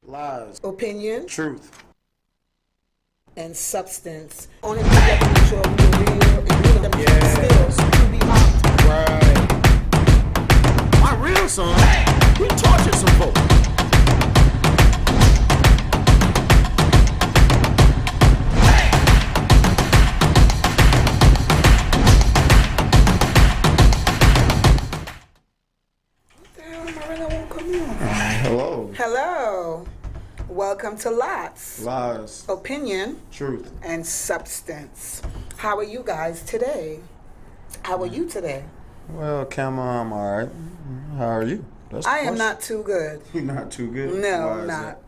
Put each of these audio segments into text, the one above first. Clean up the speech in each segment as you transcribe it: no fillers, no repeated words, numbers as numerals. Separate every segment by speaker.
Speaker 1: Lies.
Speaker 2: Opinion.
Speaker 1: Truth.
Speaker 2: And substance. Only thing that can make sure we're real and real them skills to be out.
Speaker 1: Right.
Speaker 3: My real son, he tortured some folks.
Speaker 1: Hello.
Speaker 2: Hello. Welcome to Lots.
Speaker 1: Lies.
Speaker 2: Opinion
Speaker 1: Truth.
Speaker 2: and substance. How are you guys today? How are you today?
Speaker 1: Well, Kama, I'm alright. How are you? That's
Speaker 2: I am not too good.
Speaker 1: You're not too good?
Speaker 2: No,
Speaker 1: Why
Speaker 2: I'm
Speaker 1: is
Speaker 2: not.
Speaker 1: that?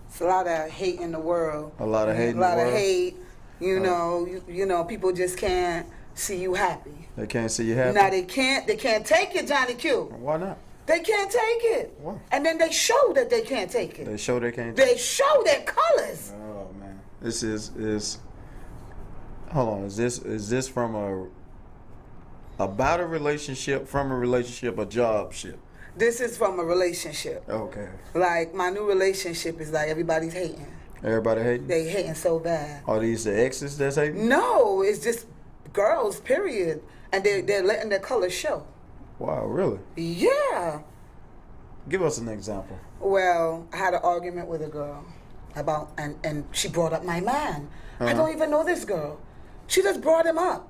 Speaker 2: It's a lot of hate in the world.
Speaker 1: A lot of hate in the
Speaker 2: A lot
Speaker 1: world?
Speaker 2: of hate. You know, you know, people just can't see you happy.
Speaker 1: They can't see you happy?
Speaker 2: Now they can't take it, Johnny Q.
Speaker 1: Why not?
Speaker 2: They can't take it.
Speaker 1: Why?
Speaker 2: And then they show that they can't take it.
Speaker 1: They show they can't
Speaker 2: They show their colors.
Speaker 1: Oh man. This is hold on, is this from about a relationship, from a relationship, a job ship?
Speaker 2: This is from a relationship.
Speaker 1: Okay.
Speaker 2: Like my new relationship is like everybody's hating.
Speaker 1: Everybody hating?
Speaker 2: They hating so bad.
Speaker 1: Are these the exes that's hating?
Speaker 2: No, it's just girls, period. And they're letting their colors show.
Speaker 1: Wow, really?
Speaker 2: Yeah.
Speaker 1: Give us an example.
Speaker 2: Well, I had an argument with a girl about, and she brought up my man. I
Speaker 1: Uh-huh.
Speaker 2: don't even know this girl. She just brought him up.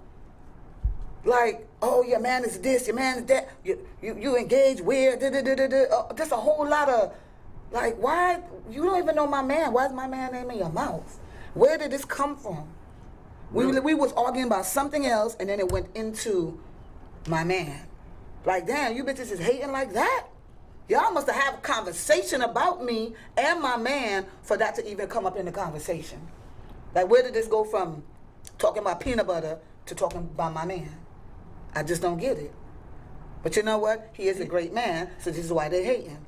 Speaker 2: Like, oh, your man is this, your man is that. You engage weird. Just a whole lot of, like, why? You don't even know my man. Why is my man name in your mouth? Where did this come from?
Speaker 1: Really?
Speaker 2: We was arguing about something else, and then it went into my man. Like, damn, you bitches is hating like that? Y'all must have had a conversation about me and my man for that to even come up in the conversation. Like, where did this go from talking about peanut butter to talking about my man? I just don't get it. But you know what? He is a great man, so this is why they're hating.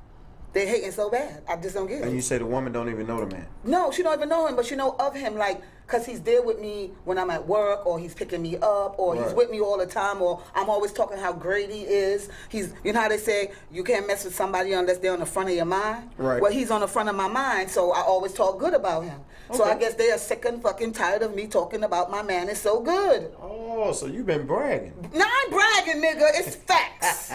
Speaker 2: They're hating so bad. I just don't get it.
Speaker 1: And you say the woman don't even know the man.
Speaker 2: No, she don't even know him, but she know of him, like, because he's there with me when I'm at work, or he's picking me up, or he's
Speaker 1: Right.
Speaker 2: with me all the time, or I'm always talking how great he is. He's, you know how they say, you can't mess with somebody unless they're on the front of your mind?
Speaker 1: Right.
Speaker 2: Well, he's on the front of my mind, so I always talk good about him. So
Speaker 1: Okay.
Speaker 2: I guess they are sick and fucking tired of me talking about my man is so good.
Speaker 1: Oh, so you've been bragging.
Speaker 2: Now I'm bragging, nigga. It's facts.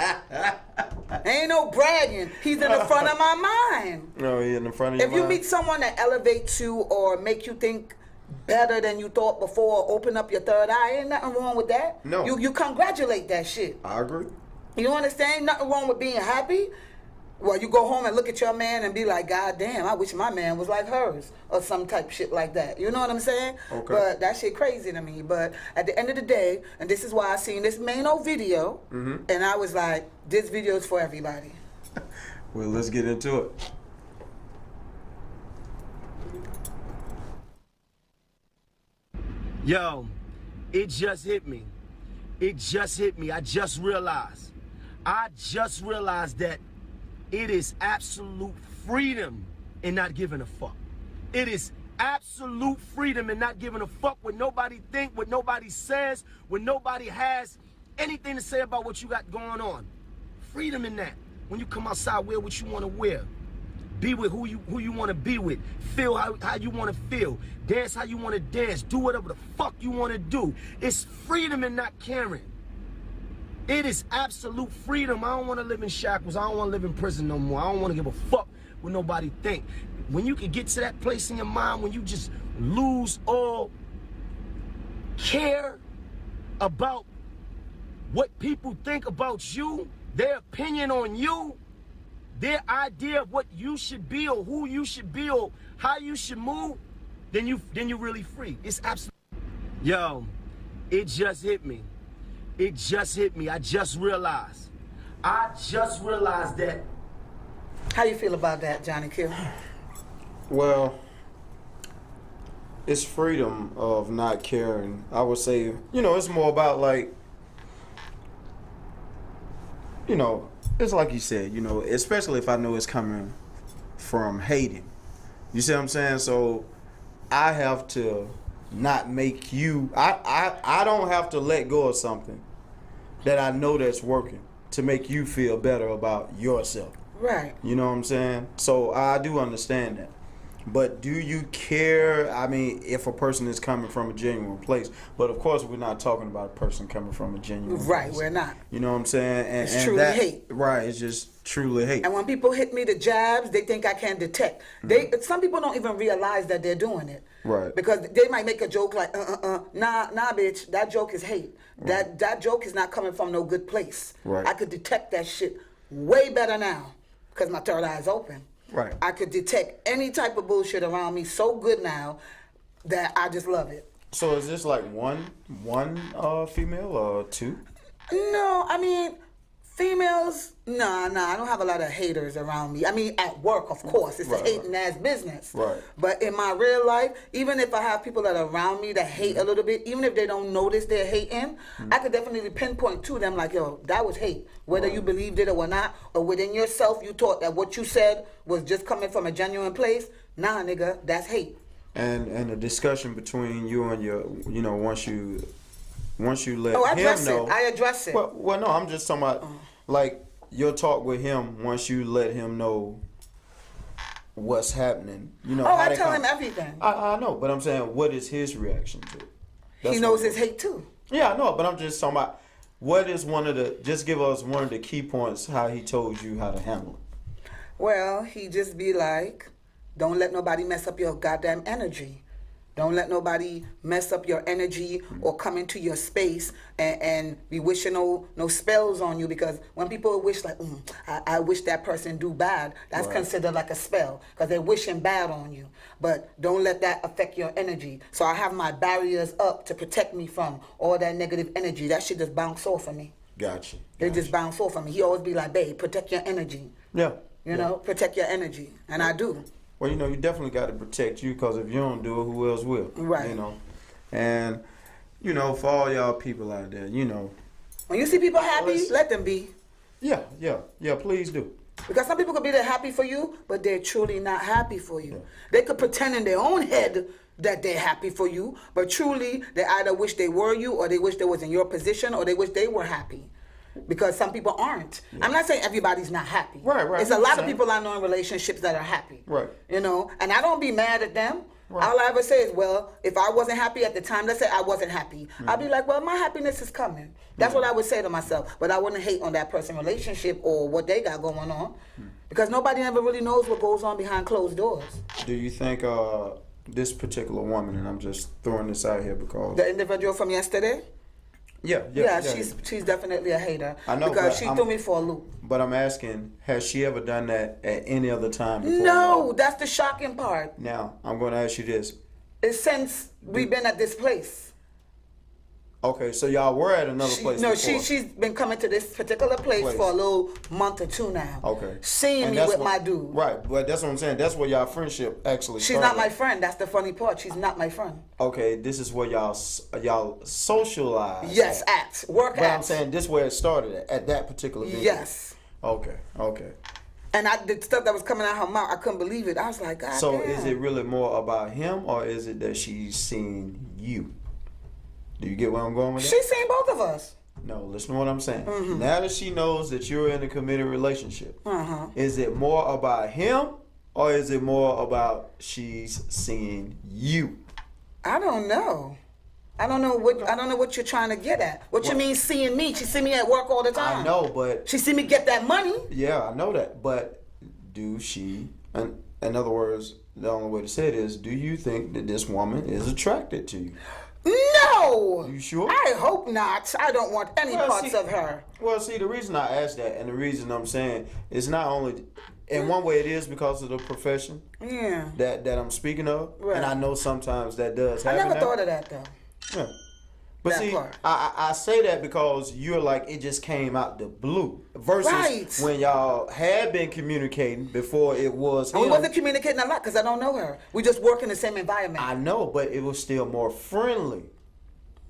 Speaker 2: Ain't no bragging. He's in the front of my mind.
Speaker 1: No, he in the front of your
Speaker 2: If you
Speaker 1: mind?
Speaker 2: meet someone that elevates you or make you think better than you thought before, open up your third eye, ain't nothing wrong with that.
Speaker 1: No.
Speaker 2: You congratulate that shit.
Speaker 1: I agree.
Speaker 2: You understand? Nothing wrong with being happy. Well, you go home and look at your man and be like, God damn, I wish my man was like hers, or some type shit like that. You know what I'm saying?
Speaker 1: Okay.
Speaker 2: But that shit crazy to me. But at the end of the day, and this is why I seen this main old video, and I was like, this video is for everybody.
Speaker 1: Well, let's get into it.
Speaker 3: Yo, it just hit me. It just hit me. I just realized that it is absolute freedom in not giving a fuck. It is absolute freedom in not giving a fuck what nobody think, what nobody says, what nobody has anything to say about what you got going on. Freedom in that. When you come outside, wear what you want to wear. Be with who you want to be with. Feel how you want to feel. Dance how you want to dance. Do whatever the fuck you want to do. It's freedom in not caring. It is absolute freedom. I don't want to live in shackles. I don't want to live in prison no more. I don't want to give a fuck what nobody think. When you can get to that place in your mind when you just lose all care about what people think about you, their opinion on you, their idea of what you should be or who you should be or how you should move, then you're really free. It's absolute. Yo, it just hit me. It just hit me. I just realized that.
Speaker 2: How you feel about that, Johnny Q?
Speaker 1: Well, it's freedom of not caring. I would say, it's more about like, it's like you said, especially if I know it's coming from hating. You see what I'm saying? So I have to not make you, I don't have to let go of something that I know that's working to make you feel better about yourself.
Speaker 2: Right.
Speaker 1: You know what I'm saying? So I do understand that. But do you care? I mean, if a person is coming from a genuine place, but of course we're not talking about a person coming from a genuine
Speaker 2: Right,
Speaker 1: place.
Speaker 2: we're not.
Speaker 1: You know what I'm saying?
Speaker 2: It's truly hate.
Speaker 1: Right, it's just truly hate.
Speaker 2: And when people hit me the jabs, they think I can detect. Some people don't even realize that they're doing it.
Speaker 1: Right.
Speaker 2: Because they might make a joke like, nah, bitch, that joke is hate. That joke is not coming from no good place.
Speaker 1: Right.
Speaker 2: I could detect that shit way better now because my third eye is open.
Speaker 1: Right.
Speaker 2: I could detect any type of bullshit around me so good now that I just love it.
Speaker 1: So is this like one female or two?
Speaker 2: No, I mean, females, nah, I don't have a lot of haters around me. I mean, at work, of course, it's a hating ass business.
Speaker 1: Right.
Speaker 2: But in my real life, even if I have people that are around me that hate a little bit, even if they don't notice they're hating, I could definitely pinpoint to them like, yo, that was hate. Whether you believed it or not, or within yourself you thought that what you said was just coming from a genuine place, nah, nigga, that's hate.
Speaker 1: And the discussion between you and your, you know, once you let
Speaker 2: I
Speaker 1: him
Speaker 2: address
Speaker 1: know.
Speaker 2: it. I address it.
Speaker 1: Well, no, I'm just talking about like your talk with him once you let him know what's happening. You know,
Speaker 2: I tell him everything.
Speaker 1: I know, but I'm saying, what is his reaction to it? That's
Speaker 2: He knows
Speaker 1: what-
Speaker 2: it's hate too.
Speaker 1: Yeah, I know, but I'm just talking about what is just give us one of the key points how he told you how to handle it.
Speaker 2: Well, he just be like, don't let nobody mess up your goddamn energy. Don't let nobody mess up your energy or come into your space and be wishing no spells on you, because when people wish like, I wish that person do bad, that's
Speaker 1: Right.
Speaker 2: considered like a spell because they're wishing bad on you. But don't let that affect your energy. So I have my barriers up to protect me from all that negative energy. That shit just bounce off of me.
Speaker 1: Gotcha.
Speaker 2: They just bounce off of me. He always be like, babe, protect your energy.
Speaker 1: Yeah.
Speaker 2: You know, protect your energy. And I do.
Speaker 1: Well, you know, you definitely got to protect you, because if you don't do it, who else will?
Speaker 2: Right.
Speaker 1: You know, and you know, for all y'all people out there, you know,
Speaker 2: When you see people happy,
Speaker 1: Listen.
Speaker 2: let them be.
Speaker 1: yeah, please do.
Speaker 2: Because some people could be there happy for you, but they're truly not happy for you. They could pretend in their own head that they're happy for you, but truly they either wish they were you, or they wish they was in your position, or they wish they were happy. Because some people aren't. I'm not saying everybody's not happy.
Speaker 1: Right.
Speaker 2: It's a lot of people I know in relationships that are happy.
Speaker 1: Right.
Speaker 2: You know, and I don't be mad at them.
Speaker 1: Right.
Speaker 2: All I ever say is, well, if I wasn't happy at the time, let's say I wasn't happy, I'd be like, well, my happiness is coming. That's what I would say to myself. But I wouldn't hate on that person's relationship or what they got going on. Because nobody ever really knows what goes on behind closed doors.
Speaker 1: Do you think this particular woman, and I'm just throwing this out here because
Speaker 2: The individual from yesterday?
Speaker 1: yeah,
Speaker 2: she's definitely a hater.
Speaker 1: I know,
Speaker 2: because
Speaker 1: but
Speaker 2: she
Speaker 1: I'm-
Speaker 2: threw me for a loop.
Speaker 1: But I'm asking, has she ever done that at any other time before?
Speaker 2: No, that's the shocking part.
Speaker 1: Now, I'm going to ask you this.
Speaker 2: It's since we've been at this place.
Speaker 1: Okay, so y'all were at another place
Speaker 2: No,
Speaker 1: before.
Speaker 2: she's been coming to this particular place for a little month or two now.
Speaker 1: Okay.
Speaker 2: Seeing
Speaker 1: And
Speaker 2: me
Speaker 1: that's
Speaker 2: with
Speaker 1: what-
Speaker 2: my dude.
Speaker 1: Right, but that's what I'm saying. That's where y'all friendship actually
Speaker 2: She's
Speaker 1: started.
Speaker 2: not my friend. That's the funny part. She's not my friend.
Speaker 1: Okay, this is where y'all socialize.
Speaker 2: Yes, work
Speaker 1: But I'm
Speaker 2: at.
Speaker 1: saying this where it started at that particular venue.
Speaker 2: Yes.
Speaker 1: Okay.
Speaker 2: And the stuff that was coming out her mouth, I couldn't believe it. I was like, God
Speaker 1: So
Speaker 2: damn.
Speaker 1: is it really more about him, or is it that she's seeing you? Do you get where I'm going with that?
Speaker 2: She's seen both of us.
Speaker 1: No, listen to what I'm saying.
Speaker 2: Mm-hmm.
Speaker 1: Now that she knows that you're in a committed relationship, is it more about him, or is it more about she's seeing you?
Speaker 2: I don't know. I don't know what you're trying to get at. What you mean seeing me? She see me at work all the time.
Speaker 1: I know, but
Speaker 2: She see me get that money.
Speaker 1: yeah, I know that. But do she? In other words, the only way to say it is, do you think that this woman is attracted to you?
Speaker 2: No.
Speaker 1: You sure?
Speaker 2: I hope not. I don't want any
Speaker 1: Well,
Speaker 2: parts
Speaker 1: see-
Speaker 2: of her.
Speaker 1: Well, see, the reason I asked that, and the reason I'm saying, is not only, in one way, it is because of the profession
Speaker 2: Yeah.
Speaker 1: that I'm speaking of,
Speaker 2: Right.
Speaker 1: and I know sometimes that does
Speaker 2: I
Speaker 1: happen.
Speaker 2: never
Speaker 1: now.
Speaker 2: thought of that though.
Speaker 1: Yeah. But
Speaker 2: That
Speaker 1: see,
Speaker 2: part.
Speaker 1: I say that because you're like, it just came out the blue. Versus
Speaker 2: Right.
Speaker 1: when y'all had been communicating before it was
Speaker 2: And we
Speaker 1: him.
Speaker 2: wasn't communicating a lot because I don't know her. We just work in the same environment.
Speaker 1: I know, but it was still more friendly.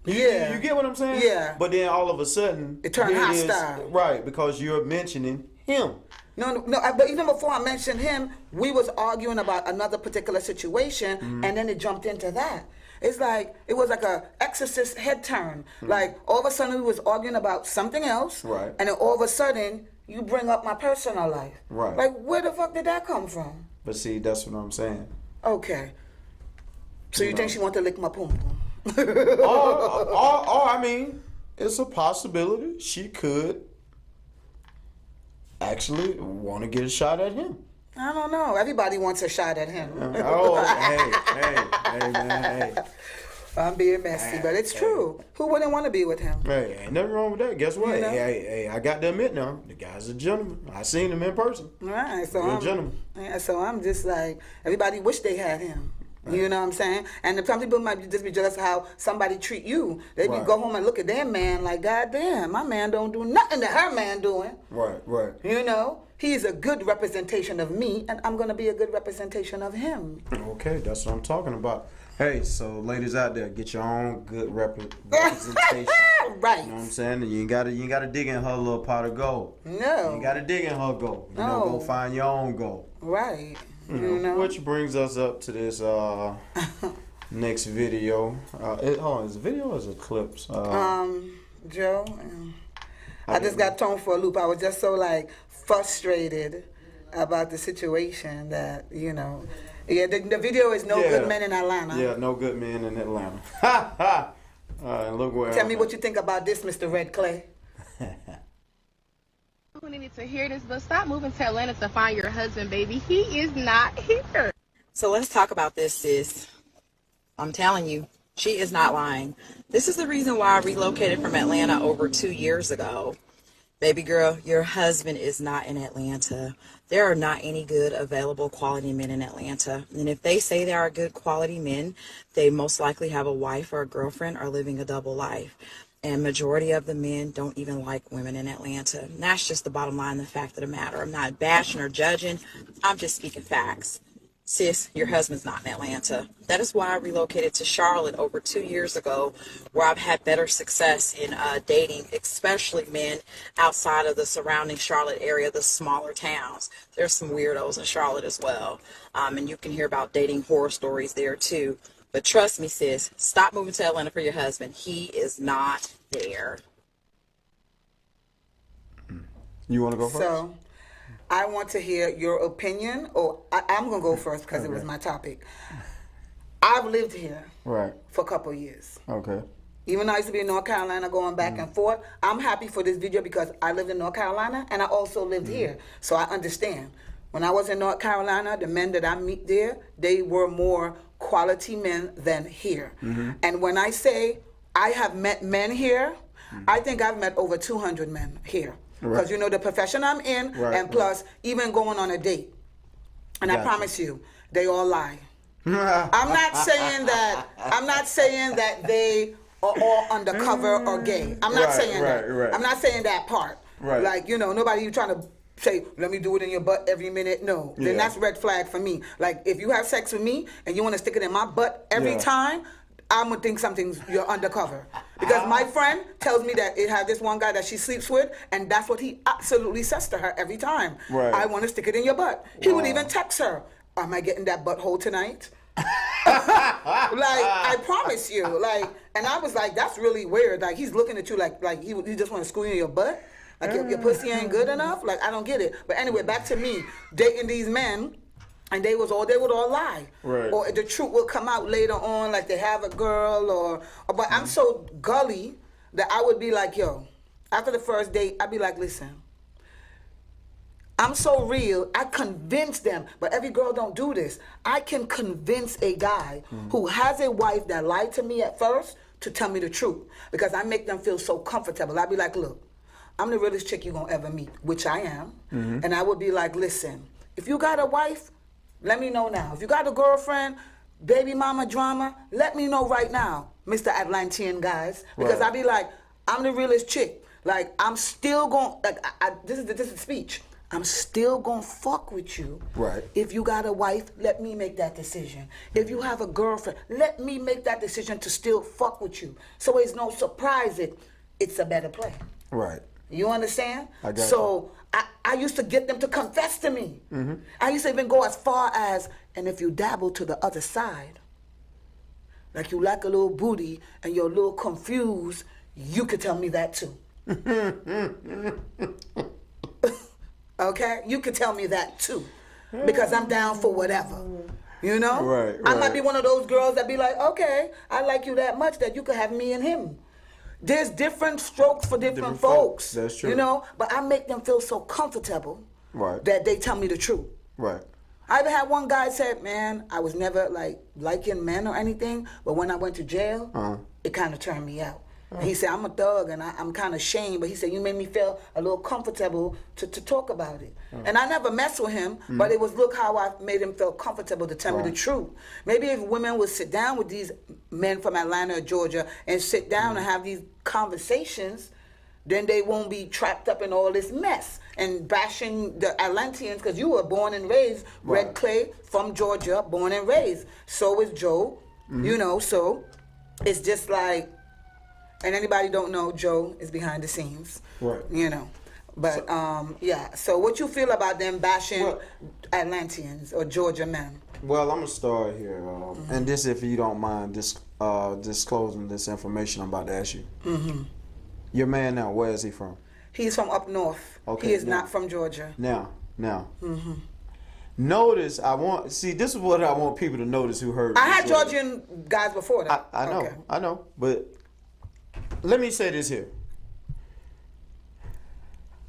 Speaker 2: Yeah.
Speaker 1: You get what I'm saying?
Speaker 2: Yeah.
Speaker 1: But then all of a sudden,
Speaker 2: It turned
Speaker 1: here is-
Speaker 2: hostile.
Speaker 1: right, because you're mentioning him.
Speaker 2: No, but even before I mentioned him, we was arguing about another particular situation, and then it jumped into that. It's like, it was like a exorcist head turn. Like, all of a sudden we was arguing about something else,
Speaker 1: Right.
Speaker 2: and then all of a sudden, you bring up my personal life.
Speaker 1: Right.
Speaker 2: Like, where the fuck did that come from?
Speaker 1: But see, that's what I'm saying.
Speaker 2: Okay. So you think she want to lick my pum pum?
Speaker 1: or, I mean, it's a possibility she could actually want to get a shot at him.
Speaker 2: I don't know. Everybody wants a shot at him.
Speaker 1: Hey, man, hey.
Speaker 2: I'm being messy, but it's true. Who wouldn't want to be with him?
Speaker 1: Hey, ain't nothing wrong with that. Guess what?
Speaker 2: You know?
Speaker 1: Hey, I got to admit now, the guy's a gentleman. I seen him in person.
Speaker 2: Right. So
Speaker 1: Real gentleman.
Speaker 2: So I'm just like, everybody wish they had him. You know what I'm saying? And some people might just be jealous of how somebody treat you. They be go home and look at their man like, God damn, my man don't do nothing that her man doing.
Speaker 1: Right.
Speaker 2: You know? He's a good representation of me, and I'm going to be a good representation of him.
Speaker 1: Okay, that's what I'm talking about. Hey, so ladies out there, get your own good representation.
Speaker 2: Right.
Speaker 1: You know what I'm saying? You ain't gotta dig in her little pot of gold.
Speaker 2: No.
Speaker 1: You ain't gotta dig in her gold. You know, go find your own gold.
Speaker 2: Right.
Speaker 1: You know? Which brings us up to this next video. Hold on, is it a video or is it clips?
Speaker 2: Joe, I just got thrown for a loop. I was just so like frustrated about the situation that, you know. Yeah, the video is No Good Men in Atlanta.
Speaker 1: Yeah, No Good Men in Atlanta. Ha ha! Look where.
Speaker 2: Tell me what you think about this, Mr. Red Clay.
Speaker 4: Who needed to hear this, but stop moving to Atlanta to find your husband, baby. He is not here.
Speaker 5: So let's talk about this, sis. I'm telling you, she is not lying. This is the reason why I relocated from Atlanta over 2 years ago. Baby girl, your husband is not in Atlanta. There are not any good available quality men in Atlanta. And if they say there are good quality men, they most likely have a wife or a girlfriend or living a double life. And majority of the men don't even like women in Atlanta. And that's just the bottom line, the fact of the matter. I'm not bashing or judging. I'm just speaking facts. Sis, your husband's not in Atlanta. That is why I relocated to Charlotte over 2 years ago, where I've had better success in dating, especially men outside of the surrounding Charlotte area, the smaller towns. There's some weirdos in Charlotte as well. And you can hear about dating horror stories there too. But trust me, sis, stop moving to Atlanta for your husband. He is not there.
Speaker 1: You want to go first?
Speaker 2: So, I want to hear your opinion, or I'm going to go first because it was my topic. I've lived here for a couple of years.
Speaker 1: Okay.
Speaker 2: Even though I used to be in North Carolina going back and forth, I'm happy for this video because I lived in North Carolina and I also lived here. So I understand. When I was in North Carolina, the men that I meet there, they were more quality men than here. And when I say I have met men here, I think I've met over 200 men here. Because you know the profession I'm in, and plus even going on a date. And I promise you, they all lie. I'm not saying that they are all undercover or gay. I'm not saying that. I'm not saying that part. Like, you know, nobody you trying to say, let me do it in your butt every minute. No. Then that's red flag for me. Like, if you have sex with me and you want to stick it in my butt every time, I'm gonna think you're undercover. Because my friend tells me that it has this one guy that she sleeps with, and that's what he absolutely says to her every time. I want to stick it in your butt. He would even text her, am I getting that butthole tonight? Like, I promise you. Like, and I was like, that's really weird. Like, he's looking at you like he just want to screw you in your butt? Like, your pussy ain't good enough? Like, I don't get it. But anyway, back to me dating these men. And they would all lie. Or the truth will come out later on, like they have a girl or but I'm so gully that I would be like, yo, after the first date, I'd be like, listen, I'm so real, I convince them, but every girl don't do this. I can convince a guy who has a wife that lied to me at first to tell me the truth. Because I make them feel so comfortable. I'd be like, look, I'm the realest chick you're gonna ever meet, which I am. And I would be like, listen, if you got a wife, let me know now. If you got a girlfriend, baby mama drama, let me know right now, Mr. Atlantean guys. Because I be like, I'm the realest chick. Like, I'm still going, like, this is the speech. I'm still going to fuck with you. If you got a wife, let me make that decision. If you have a girlfriend, let me make that decision to still fuck with you. So it's no surprise it's a better play. You understand?
Speaker 1: I got
Speaker 2: so I used to get them to confess to me. I used to even go as far as, and if you dabble to the other side, like you like a little booty and you're a little confused, you could tell me that too. Okay? You could tell me that too. Because I'm down for whatever. You know?
Speaker 1: Right,
Speaker 2: I might
Speaker 1: right.
Speaker 2: be one of those girls that be like, okay, I like you that much that you could have me and him. There's different strokes for different folks.
Speaker 1: That's true.
Speaker 2: You know? But I make them feel so comfortable
Speaker 1: Right.
Speaker 2: that they tell me the truth.
Speaker 1: Right.
Speaker 2: I even had one guy said, man, I was never like liking men or anything, but when I went to jail, it kind of turned me out. He said, I'm a thug and I'm kind of ashamed, but he said, you made me feel a little comfortable to talk about it. And I never messed with him, but it was look how I made him feel comfortable to tell me the truth. Maybe if women would sit down with these men from Atlanta or Georgia and sit down and have these conversations, then they won't be trapped up in all this mess and bashing the Atlanteans, because you were born and raised, Red Clay from Georgia, born and raised. So is Joe, you know, so it's just like, and anybody don't know, Joe is behind the scenes,
Speaker 1: Right.
Speaker 2: you know. But, yeah, so what you feel about them bashing Atlanteans or Georgia men?
Speaker 1: Well, I'm going to start here. And this, if you don't mind, disclosing this information I'm about to ask you. Your man now, where is he from?
Speaker 2: He's from up north.
Speaker 1: Okay,
Speaker 2: He is
Speaker 1: now-
Speaker 2: not from Georgia.
Speaker 1: Now. Notice, this is what I want people to notice who heard
Speaker 2: I
Speaker 1: this
Speaker 2: had
Speaker 1: story.
Speaker 2: Georgian guys before that.
Speaker 1: I know, but let me say this here.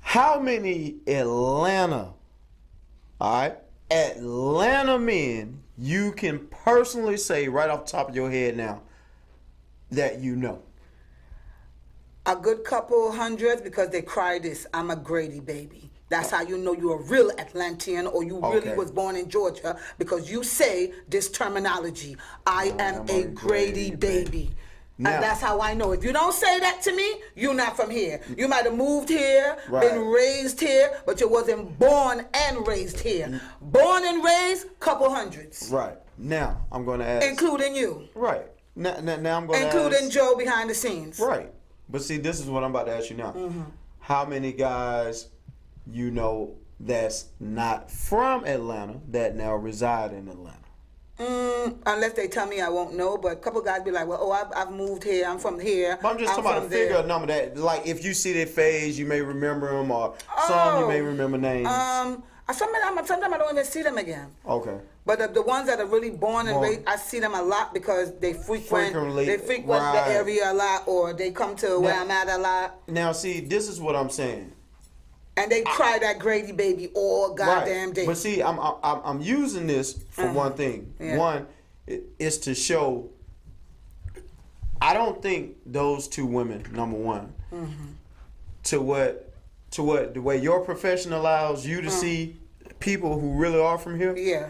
Speaker 1: How many Atlanta men you can personally say right off the top of your head now that you know?
Speaker 2: A good couple hundreds, because they cry this, I'm a Grady baby. That's how you know you're a real Atlantean or you really
Speaker 1: Okay.
Speaker 2: was born in Georgia, because you say this terminology, I am a Grady baby.
Speaker 1: Now-
Speaker 2: And that's how I know. If you don't say that to me, you're not from here. You might have moved here,
Speaker 1: Right.
Speaker 2: been raised here, but you wasn't born and raised here. Born and raised, couple hundreds.
Speaker 1: Right. Now, I'm going to ask.
Speaker 2: Including you.
Speaker 1: Right. Now I'm going to ask.
Speaker 2: Including Joe behind the scenes.
Speaker 1: Right. But see, this is what I'm about to ask you now. How many guys you know that's not from Atlanta that now reside in Atlanta?
Speaker 2: Unless they tell me, I won't know. But a couple guys be like, well, oh, I've moved here. I'm from here.
Speaker 1: But I'm just talking about
Speaker 2: from
Speaker 1: a figure
Speaker 2: there.
Speaker 1: of number that, like, if you see their face, you may remember them, or some you may remember names.
Speaker 2: Sometimes I don't even see them again.
Speaker 1: Okay.
Speaker 2: But the ones that are really born and
Speaker 1: Born.
Speaker 2: raised, I see them a lot because they frequent
Speaker 1: Frequently,
Speaker 2: the
Speaker 1: right.
Speaker 2: area a lot, or they come to where I'm at a lot,
Speaker 1: Now, see, this is what I'm saying.
Speaker 2: and they cry that Grady baby all goddamn day.
Speaker 1: But see, I'm using this for one thing.
Speaker 2: Yeah.
Speaker 1: One is to show. I don't think those two women, number one, to what the way your profession allows you to see people who really are from here.
Speaker 2: Yeah.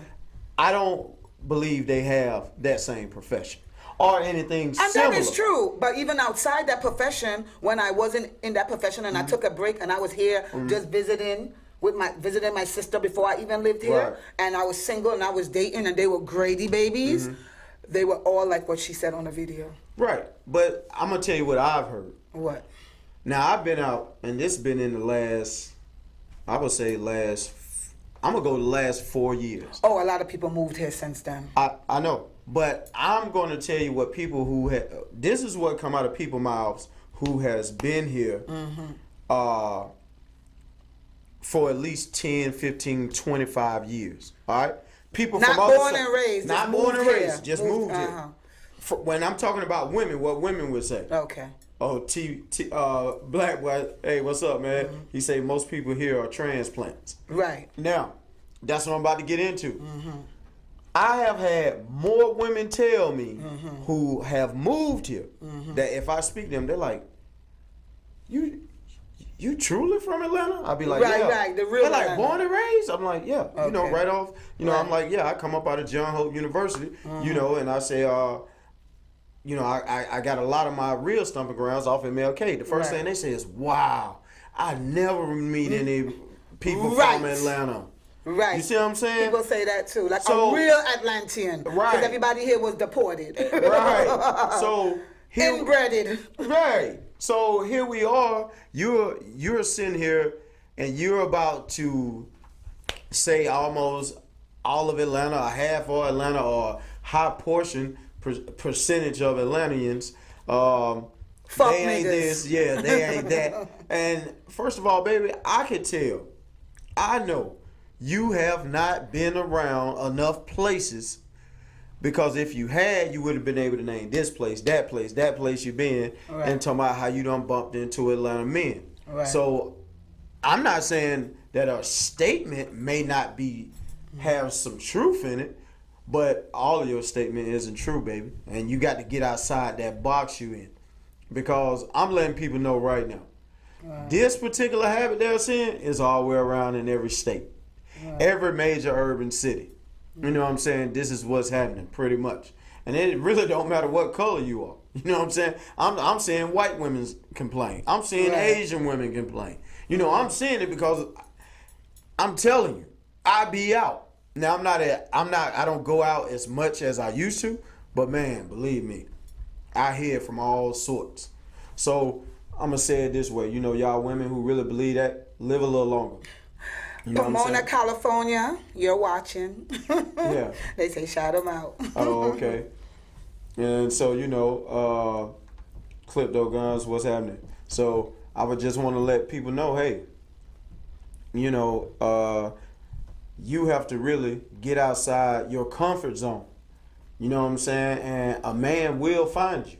Speaker 1: I don't believe they have that same profession or anything
Speaker 2: And
Speaker 1: similar.
Speaker 2: that is true. But even outside that profession, when I wasn't in that profession and I took a break and I was here just visiting my sister before I even lived here,
Speaker 1: Right.
Speaker 2: and I was single and I was dating and they were Grady babies, they were all like what she said on the video.
Speaker 1: Right. But I'm gonna tell you what I've heard.
Speaker 2: What?
Speaker 1: Now I've been out, and this been in the last, I would say I'm gonna go the last 4 years.
Speaker 2: Oh, a lot of people moved here since then.
Speaker 1: I know, but I'm gonna tell you what people who this is what come out of people's mouths who has been here, for at least 10, 15, 25 years. All right, people
Speaker 2: Not
Speaker 1: from other
Speaker 2: born
Speaker 1: si-
Speaker 2: and raised,
Speaker 1: not
Speaker 2: just
Speaker 1: born and
Speaker 2: moved
Speaker 1: raised,
Speaker 2: here.
Speaker 1: just
Speaker 2: Moved-
Speaker 1: moved here. When I'm talking about women, what women would say.
Speaker 2: Okay.
Speaker 1: Oh, black boy, hey, what's up, man? He say most people here are transplants.
Speaker 2: Right.
Speaker 1: Now, that's what I'm about to get into. I have had more women tell me who have moved here that if I speak to them, they're like, you truly from Atlanta? I'll be like,
Speaker 2: Right,
Speaker 1: yeah.
Speaker 2: right, the real
Speaker 1: They're like,
Speaker 2: Atlanta.
Speaker 1: born and raised? I'm like, yeah. You know,
Speaker 2: Okay.
Speaker 1: right off, I'm
Speaker 2: Right.
Speaker 1: like, yeah, I come up out of John Hope University, and I say, I got a lot of my real stomping grounds off MLK. The first
Speaker 2: Right.
Speaker 1: thing they say is, wow, I never meet any people
Speaker 2: Right.
Speaker 1: from Atlanta.
Speaker 2: Right.
Speaker 1: You see what I'm saying?
Speaker 2: People say that too. Like
Speaker 1: So-
Speaker 2: a real Atlantean.
Speaker 1: Right.
Speaker 2: Because everybody here was deported.
Speaker 1: Right. So here,
Speaker 2: Inbreded.
Speaker 1: right. So here we are. You're sitting here and you're about to say almost all of Atlanta, or half of Atlanta, or high portion percentage of Atlanteans.
Speaker 2: Fuck
Speaker 1: they ain't
Speaker 2: niggas.
Speaker 1: this, yeah, they ain't that. And first of all, baby, I could tell I know you have not been around enough places, because if you had, you would have been able to name this place, that place you've been,
Speaker 2: Right.
Speaker 1: and talking about how you done bumped into Atlanta men.
Speaker 2: Right.
Speaker 1: So I'm not saying that a statement may not have some truth in it, but all of your statement isn't true, baby. And you got to get outside that box you in. Because I'm letting people know right now, this particular habit they're seeing is all the way around in every state. Every major urban city. You know what I'm saying? This is what's happening pretty much. And it really don't matter what color you are. You know what I'm saying? I'm seeing white women complain. I'm seeing
Speaker 2: Right.
Speaker 1: Asian women complain. You know, I'm seeing it because I'm telling you, I be out. Now I don't go out as much as I used to, but man, believe me, I hear it from all sorts. So I'm gonna say it this way, you know, y'all women who really believe that, live a little longer. You know what I'm
Speaker 2: Pomona,
Speaker 1: saying?
Speaker 2: California, you're watching.
Speaker 1: Yeah.
Speaker 2: They say shout them out.
Speaker 1: Oh, okay. And so, you know, Klypto Guns, what's happening? So I would just want to let people know, hey, you know, you have to really get outside your comfort zone. You know what I'm saying? And a man will find you.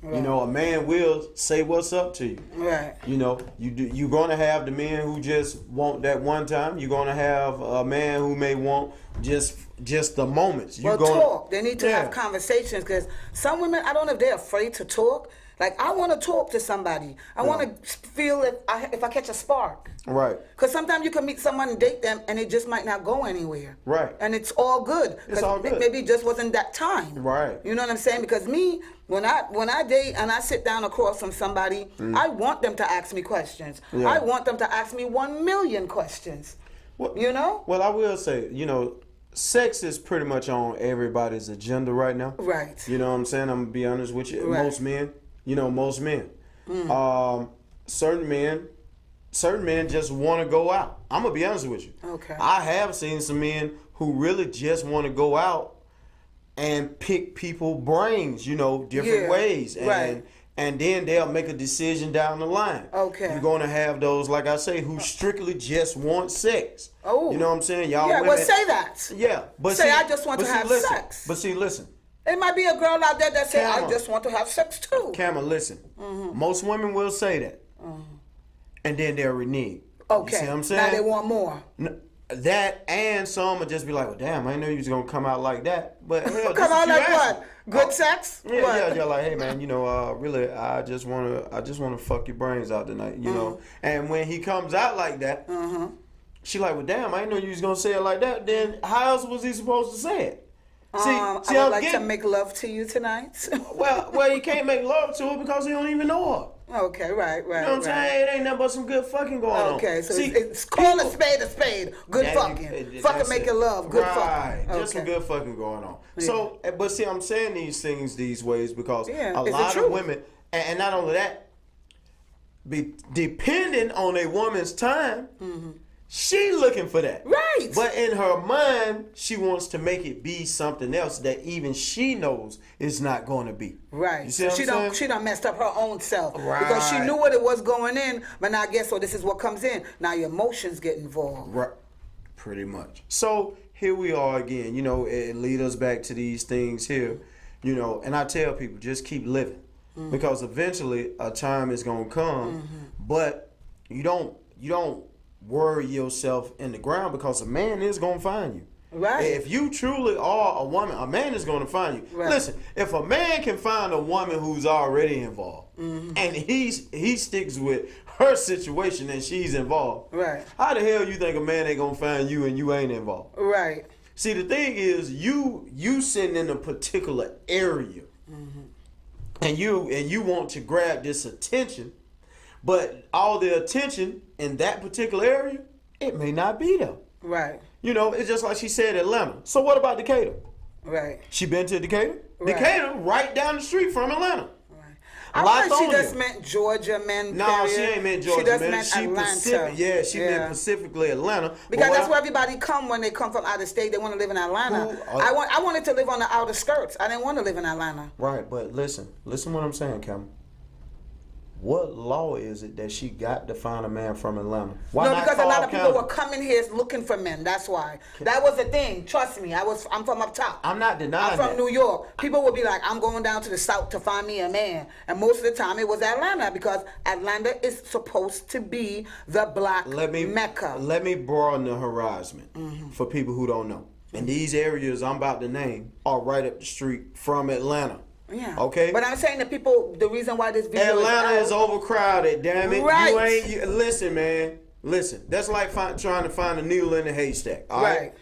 Speaker 2: Right.
Speaker 1: You know, a man will say what's up to you.
Speaker 2: Right.
Speaker 1: You know, you're gonna have the men who just want that one time. You're gonna have a man who may want just the moments.
Speaker 2: Well, talk. They need to have conversations, because some women, I don't know if they're afraid to talk. Like, I want to talk to somebody. I want to feel if I catch a spark.
Speaker 1: Right.
Speaker 2: Because sometimes you can meet someone and date them, and it just might not go anywhere.
Speaker 1: Right.
Speaker 2: And it's all good.
Speaker 1: It's all good.
Speaker 2: Maybe it just wasn't that time.
Speaker 1: Right.
Speaker 2: You know what I'm saying? Because me, when I date and I sit down across from somebody, I want them to ask me questions.
Speaker 1: Yeah.
Speaker 2: I want them to ask me 1 million questions.
Speaker 1: Well,
Speaker 2: you know?
Speaker 1: Well, I will say, you know, sex is pretty much on everybody's agenda right now.
Speaker 2: Right.
Speaker 1: You know what I'm saying? I'm gonna be honest with you.
Speaker 2: Right.
Speaker 1: Most men. Certain men just want to go out. I'm gonna be honest with you.
Speaker 2: Okay.
Speaker 1: I have seen some men who really just want to go out and pick people brains, you know, different
Speaker 2: Yeah,
Speaker 1: ways, and
Speaker 2: right.
Speaker 1: and then they'll make a decision down the line.
Speaker 2: Okay.
Speaker 1: You're gonna have those, like I say, who strictly just want sex.
Speaker 2: Oh.
Speaker 1: You know what I'm saying? Y'all
Speaker 2: Yeah,
Speaker 1: women,
Speaker 2: well, say that.
Speaker 1: Yeah, but
Speaker 2: Say,
Speaker 1: see,
Speaker 2: I just want
Speaker 1: but
Speaker 2: to
Speaker 1: see,
Speaker 2: have
Speaker 1: listen,
Speaker 2: sex.
Speaker 1: But see, listen.
Speaker 2: It might be a girl out there that say, I
Speaker 1: Camera.
Speaker 2: just want to have sex too.
Speaker 1: Cameron, listen. Most women will say that, and then they'll renege.
Speaker 2: Okay.
Speaker 1: You see what I'm saying?
Speaker 2: Now they want more.
Speaker 1: That, and some will just be like, well, damn, I didn't know you was gonna come out like that. But hell, this
Speaker 2: Come
Speaker 1: is
Speaker 2: on,
Speaker 1: you
Speaker 2: like
Speaker 1: asking.
Speaker 2: what? Good sex?
Speaker 1: Yeah,
Speaker 2: What?
Speaker 1: yeah, like, hey man, you know, really, I just wanna fuck your brains out tonight, you know. And when he comes out like that, she like, well, damn, I didn't know you was gonna say it like that. Then how else was he supposed to say it?
Speaker 2: I would like to make love to you tonight.
Speaker 1: well, you can't make love to her because he don't even know
Speaker 2: Okay, right.
Speaker 1: her. You know what I'm saying? It ain't nothing but some good fucking going on.
Speaker 2: Okay, so
Speaker 1: See,
Speaker 2: it's call a spade. Good
Speaker 1: That-
Speaker 2: fucking.
Speaker 1: that's
Speaker 2: Fucking making
Speaker 1: it.
Speaker 2: love. Good
Speaker 1: right.
Speaker 2: fucking.
Speaker 1: Just some
Speaker 2: Okay.
Speaker 1: good fucking going on. So, but see, I'm saying these things these ways because
Speaker 2: Yeah,
Speaker 1: a
Speaker 2: it's the
Speaker 1: lot of
Speaker 2: truth.
Speaker 1: women, and not only that, be depending on a woman's time, she looking for that.
Speaker 2: Right.
Speaker 1: But in her mind, she wants to make it be something else that even she knows is not going to be.
Speaker 2: Right.
Speaker 1: You see what I'm saying?
Speaker 2: She done messed up her own self. Because she
Speaker 1: Right.
Speaker 2: knew what it was going in, but now guess what? This is what comes in. Now your emotions get involved.
Speaker 1: Right. Pretty much. So here we are again. You know, it lead us back to these things here. You know, and I tell people, just keep living. Because eventually a time is gonna come, but you don't worry yourself in the ground, because a man is gonna find you.
Speaker 2: Right.
Speaker 1: If you truly are a woman, a man is gonna find you.
Speaker 2: Right.
Speaker 1: Listen, if a man can find a woman who's already involved, and he sticks with her situation and she's involved,
Speaker 2: Right.
Speaker 1: how the hell you think a man ain't gonna find you and you ain't involved?
Speaker 2: Right.
Speaker 1: See, the thing is, you sitting in a particular area, and you want to grab this attention, but all the attention in that particular area, it may not be there.
Speaker 2: Right.
Speaker 1: You know, it's just like she said, Atlanta. So what about Decatur?
Speaker 2: Right.
Speaker 1: She been to Decatur?
Speaker 2: Right.
Speaker 1: Decatur, right down the street from Atlanta.
Speaker 2: I thought she
Speaker 1: Lithonia.
Speaker 2: just meant Georgia men.
Speaker 1: No,
Speaker 2: period.
Speaker 1: she ain't meant Georgia,
Speaker 2: She just
Speaker 1: man.
Speaker 2: meant
Speaker 1: She
Speaker 2: Atlanta.
Speaker 1: Pacific. Yeah, she meant specifically Atlanta.
Speaker 2: Because
Speaker 1: But
Speaker 2: that's
Speaker 1: what
Speaker 2: where everybody come when they come from out of state. They want to live in Atlanta.
Speaker 1: Who-
Speaker 2: I wanted to live on the outer skirts. I didn't want to live in Atlanta.
Speaker 1: Right, but listen what I'm saying, Cameron. what law is it that she got to find a man from Atlanta? Why
Speaker 2: No,
Speaker 1: not
Speaker 2: because a lot
Speaker 1: Cobb
Speaker 2: of people
Speaker 1: County?
Speaker 2: were coming here looking for men. That's why. That was the thing. Trust me. I'm from up top.
Speaker 1: I'm not denying
Speaker 2: I'm from
Speaker 1: that.
Speaker 2: New York. People would be like, I'm going down to the south to find me a man. And most of the time it was Atlanta because Atlanta is supposed to be the black Mecca.
Speaker 1: Let me broaden the horizon for people who don't know. And these areas I'm about to name are right up the street from Atlanta.
Speaker 2: Yeah.
Speaker 1: Okay?
Speaker 2: But I'm saying that people, the reason why this video
Speaker 1: Atlanta
Speaker 2: is
Speaker 1: is
Speaker 2: out,
Speaker 1: overcrowded, damn it.
Speaker 2: Right.
Speaker 1: Listen, man. Listen. That's like trying to find a needle in a haystack, all right?
Speaker 2: Right.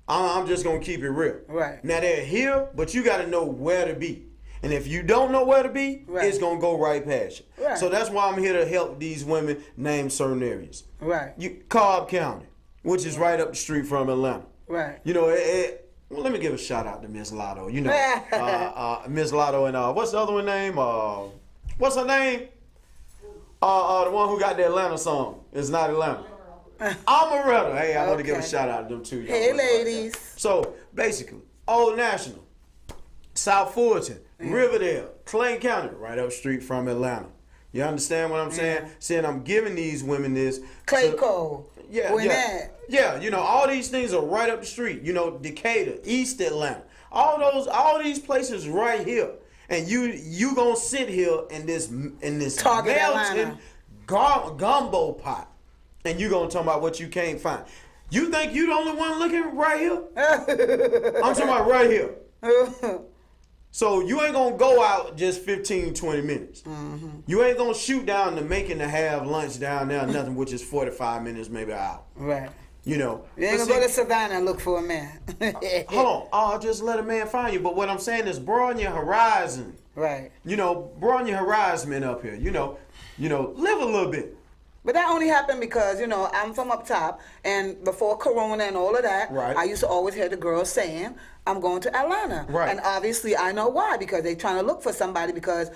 Speaker 1: I'm just going to keep it real.
Speaker 2: Right.
Speaker 1: Now, they're here, but you got to know where to be. And if you don't know where to be,
Speaker 2: Right.
Speaker 1: it's going to go right past you.
Speaker 2: Right.
Speaker 1: So that's why I'm here to help these women name certain areas.
Speaker 2: Right.
Speaker 1: Cobb County, which is right up the street from Atlanta.
Speaker 2: Right.
Speaker 1: You know, well, let me give a shout out to Miss Lotto. You know, Miss Lotto and what's the other one name? What's her name? The one who got the Atlanta song. It's not Atlanta. Amaretta. Hey, I want to give a shout out to them too.
Speaker 2: Hey, ladies.
Speaker 1: So basically, Old National, South Fulton, Riverdale, Clayton County, right up street from Atlanta. You understand what I'm saying? Saying I'm giving these women this.
Speaker 2: Clayco.
Speaker 1: Yeah, you know, all these things are right up the street. You know, Decatur, East Atlanta, all these places right here. And you gonna sit here in this
Speaker 2: Target
Speaker 1: melting gumbo pot, and you gonna talk about what you can't find. You think you the only one looking right here? I'm talking about right here. So you ain't gonna go out just 15, 20 minutes. You ain't gonna shoot down the making to have lunch down there, nothing, which is 45 minutes, maybe an hour.
Speaker 2: Right.
Speaker 1: You know.
Speaker 2: You ain't gonna go to Savannah and look for a man.
Speaker 1: Hold on. I'll just let a man find you. But what I'm saying is broaden your horizon.
Speaker 2: Right.
Speaker 1: You know, broaden your horizon up here. You know, live a little bit.
Speaker 2: But that only happened because, you know, I'm from up top, and before Corona and all of that,
Speaker 1: Right.
Speaker 2: I used to always hear the girls saying, I'm going to Atlanta.
Speaker 1: Right.
Speaker 2: And obviously I know why, because they're trying to look for somebody, because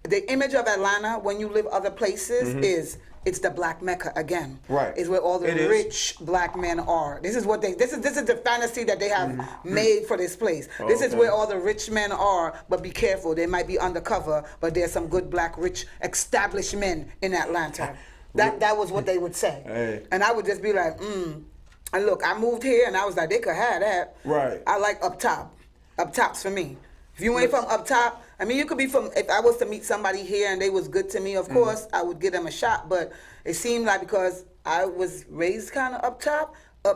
Speaker 2: the image of Atlanta when you live other places is it's the black Mecca again.
Speaker 1: Right.
Speaker 2: It's where all the
Speaker 1: It is.
Speaker 2: rich black men are. This is what this is the fantasy that they have made for this place. This is
Speaker 1: Okay.
Speaker 2: where all the rich men are, but be careful, they might be undercover, but there's some good black rich established men in Atlanta. That was what they would say.
Speaker 1: Hey.
Speaker 2: And I would just be like, And look, I moved here and I was like, they could have that.
Speaker 1: Right.
Speaker 2: I like up top. Up top's for me. If you ain't from up top, I mean, you could be from, if I was to meet somebody here and they was good to me, of course, I would give them a shot. But it seemed like because I was raised kind of up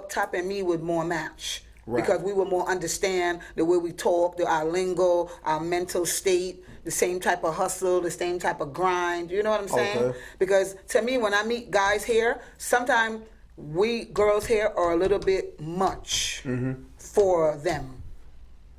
Speaker 2: top and me would more match.
Speaker 1: Right.
Speaker 2: Because we would more understand the way we talk, our lingo, our mental state, the same type of hustle, the same type of grind. You know what I'm saying?
Speaker 1: Okay.
Speaker 2: Because to me, when I meet guys here, sometimes we girls here are a little bit much for them.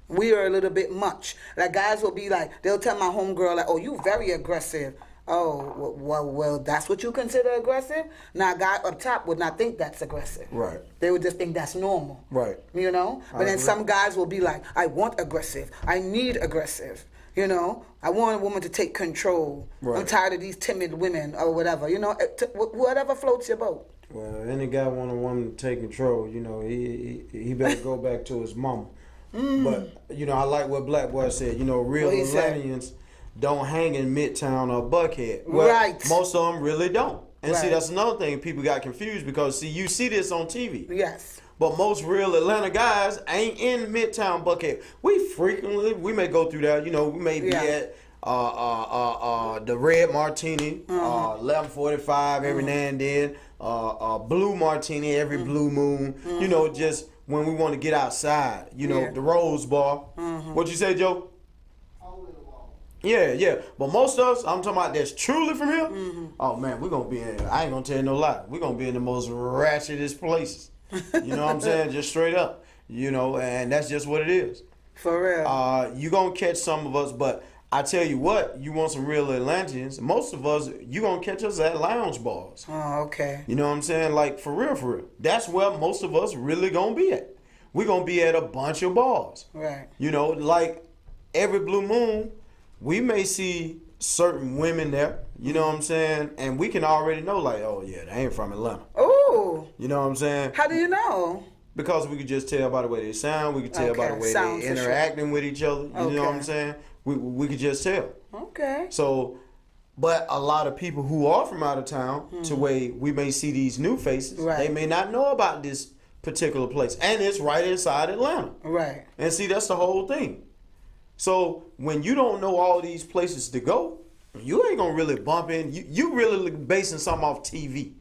Speaker 2: We are a little bit much. Like guys will be like, they'll tell my homegirl like, "Oh, you very aggressive." Oh, well, that's what you consider aggressive? Now, a guy up top would not think that's aggressive.
Speaker 1: Right.
Speaker 2: They would just think that's normal.
Speaker 1: Right.
Speaker 2: You know? But then
Speaker 1: agree.
Speaker 2: some guys will be like, I want aggressive. I need aggressive. You know? I want a woman to take control.
Speaker 1: Right.
Speaker 2: I'm tired of these timid women or whatever. You know? Whatever floats your boat.
Speaker 1: Well, any guy want a woman to take control, you know, he better go back to his mama. But, you know, I like what Black Boy said. You know, real
Speaker 2: What he said?
Speaker 1: Atlanteans don't hang in Midtown or Buckhead. Well,
Speaker 2: Right.
Speaker 1: most of them really don't. And see,
Speaker 2: Right.
Speaker 1: that's another thing. People got confused because, see, you see this on TV.
Speaker 2: Yes.
Speaker 1: But most real Atlanta guys ain't in Midtown Buckhead. We may go through that. You know, we may be
Speaker 2: Yeah.
Speaker 1: at the Red Martini, 11:45 every now and then, Blue Martini every blue moon. You know, just when we want to get outside. You know,
Speaker 2: Yeah.
Speaker 1: the Rose Bar. What'd you say, Joe? Yeah. But most of us, I'm talking about that's truly from here. Oh man, we're gonna be in. I ain't gonna tell you no lie. We're gonna be in the most ratchetest places. You know what I'm saying? Just straight up. You know, and that's just what it is.
Speaker 2: For real.
Speaker 1: You gonna catch some of us, but I tell you what, you want some real Atlanteans. Most of us, you gonna catch us at lounge bars.
Speaker 2: Oh, okay.
Speaker 1: You know what I'm saying? Like for real. That's where most of us really gonna be at. We're gonna be at a bunch of bars.
Speaker 2: Right.
Speaker 1: You know, like every blue moon, we may see certain women there. You know what I'm saying? And we can already know, like, oh yeah, they ain't from Atlanta.
Speaker 2: Ooh.
Speaker 1: You know what I'm saying?
Speaker 2: How do you know?
Speaker 1: Because we could just tell by the way they sound. We could tell by the
Speaker 2: Okay,
Speaker 1: way
Speaker 2: sound
Speaker 1: they
Speaker 2: for sure.
Speaker 1: interacting with each other. You know what I'm
Speaker 2: Okay.
Speaker 1: saying? We could just tell.
Speaker 2: Okay.
Speaker 1: So But a lot of people who are from out of town, to where we may see these new faces,
Speaker 2: Right.
Speaker 1: they may not know about this particular place. And it's right inside Atlanta.
Speaker 2: Right.
Speaker 1: And see, that's the whole thing. So when you don't know all these places to go, you ain't gonna really bump in. You really basing something off TV.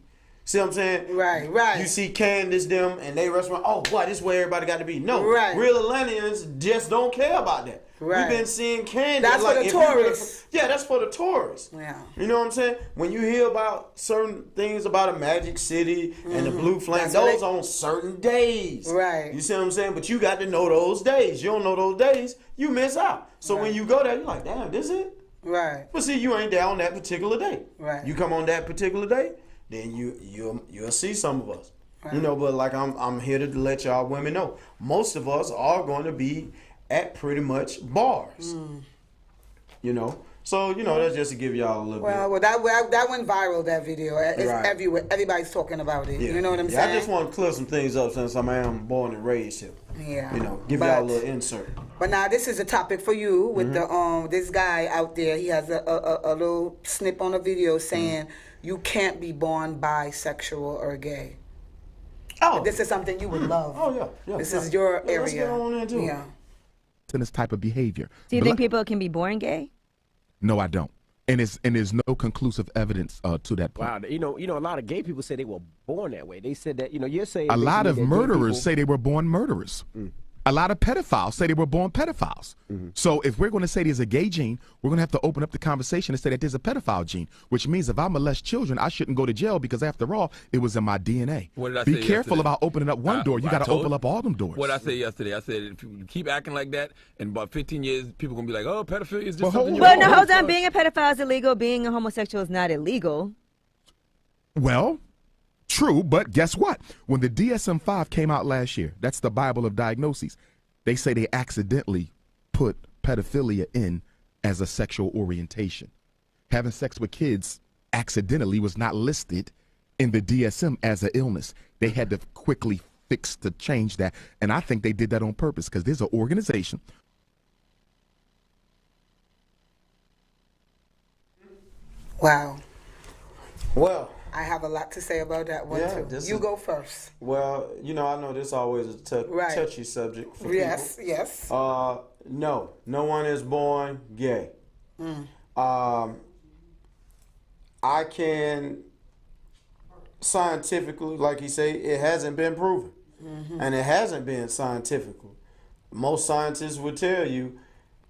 Speaker 1: See what I'm saying?
Speaker 2: Right, right.
Speaker 1: You see Candace them and they restaurant. Oh boy, this is where everybody got to be. No,
Speaker 2: Right.
Speaker 1: real Atlanteans just don't care about that.
Speaker 2: Right.
Speaker 1: We've been seeing Candace.
Speaker 2: That's for the
Speaker 1: if you really-
Speaker 2: tourists.
Speaker 1: yeah, that's for the tourists.
Speaker 2: Yeah.
Speaker 1: You know what I'm saying? When you hear about certain things about a Magic City and the Blue Flame,
Speaker 2: That's what
Speaker 1: those on certain days.
Speaker 2: Right.
Speaker 1: You see what I'm saying? But you got to know those days. You don't know those days, you miss out. So when you go there, you're like, damn, this is it?
Speaker 2: Right.
Speaker 1: But see, you ain't there on that particular day.
Speaker 2: Right.
Speaker 1: You come on that particular day, then you'll see some of us.
Speaker 2: Right.
Speaker 1: You know, but like I'm here to let y'all women know, most of us are going to be at pretty much bars. You know, so you know that's just to give y'all a little
Speaker 2: Well,
Speaker 1: bit.
Speaker 2: that went viral. That video, it's
Speaker 1: Right.
Speaker 2: everywhere. Everybody's talking about it.
Speaker 1: Yeah.
Speaker 2: You know what I'm
Speaker 1: Yeah,
Speaker 2: saying?
Speaker 1: I just want to clear some things up since I am born and raised here.
Speaker 2: Yeah.
Speaker 1: You know, give
Speaker 2: But-
Speaker 1: y'all a little insert.
Speaker 2: But now this is a topic for you with
Speaker 1: Mm-hmm.
Speaker 2: the this guy out there. He has a little snip on a video saying you can't be born bisexual or gay.
Speaker 1: Oh,
Speaker 2: This is something you would love.
Speaker 1: oh yeah, yeah.
Speaker 2: This
Speaker 1: yeah.
Speaker 2: is your
Speaker 1: Yeah,
Speaker 2: area.
Speaker 1: let's get on into it.
Speaker 2: Yeah.
Speaker 6: In this type of behavior.
Speaker 7: Do you think people can be born gay?
Speaker 6: No, I don't. And there's no conclusive evidence to that point.
Speaker 8: Wow, you know, a lot of gay people say they were born that way. They said that, you're saying
Speaker 6: A lot of
Speaker 8: basically that gay
Speaker 6: murderers
Speaker 8: people-
Speaker 6: say they were born murderers. A lot of pedophiles say they were born pedophiles. So if we're going to say there's a gay gene, we're going to have to open up the conversation and say that there's a pedophile gene, which means if I molest children, I shouldn't go to jail because after all, it was in my DNA.
Speaker 9: What did I
Speaker 6: Be
Speaker 9: say
Speaker 6: careful
Speaker 9: yesterday?
Speaker 6: about opening up one door. You
Speaker 9: I
Speaker 6: got to
Speaker 9: told
Speaker 6: open up all them doors.
Speaker 9: What I said yesterday, I said if you keep acting like that, in about 15 years, people gonna be like, oh, pedophilia is just
Speaker 6: Well,
Speaker 9: something you
Speaker 7: Well,
Speaker 9: don't
Speaker 7: no, hold
Speaker 9: know.
Speaker 7: on. Being a pedophile is illegal. Being a homosexual is not illegal.
Speaker 6: Well, true, but guess what? When the DSM-5 came out last year, that's the Bible of diagnoses, they say they accidentally put pedophilia in as a sexual orientation. Having sex with kids accidentally was not listed in the DSM as an illness. They had to quickly fix to change that, and I think they did that on purpose because there's an organization.
Speaker 2: Wow.
Speaker 1: Well,
Speaker 2: I have a lot to say about that one
Speaker 1: Yeah,
Speaker 2: too.
Speaker 1: this
Speaker 2: You
Speaker 1: is-
Speaker 2: go first.
Speaker 1: well, you know, I know this always a
Speaker 2: Right.
Speaker 1: touchy subject for
Speaker 2: Yes.
Speaker 1: people.
Speaker 2: Yes.
Speaker 1: No one is born gay. I can scientifically, like you say, it hasn't been proven, and it hasn't been scientifical. Most scientists would tell you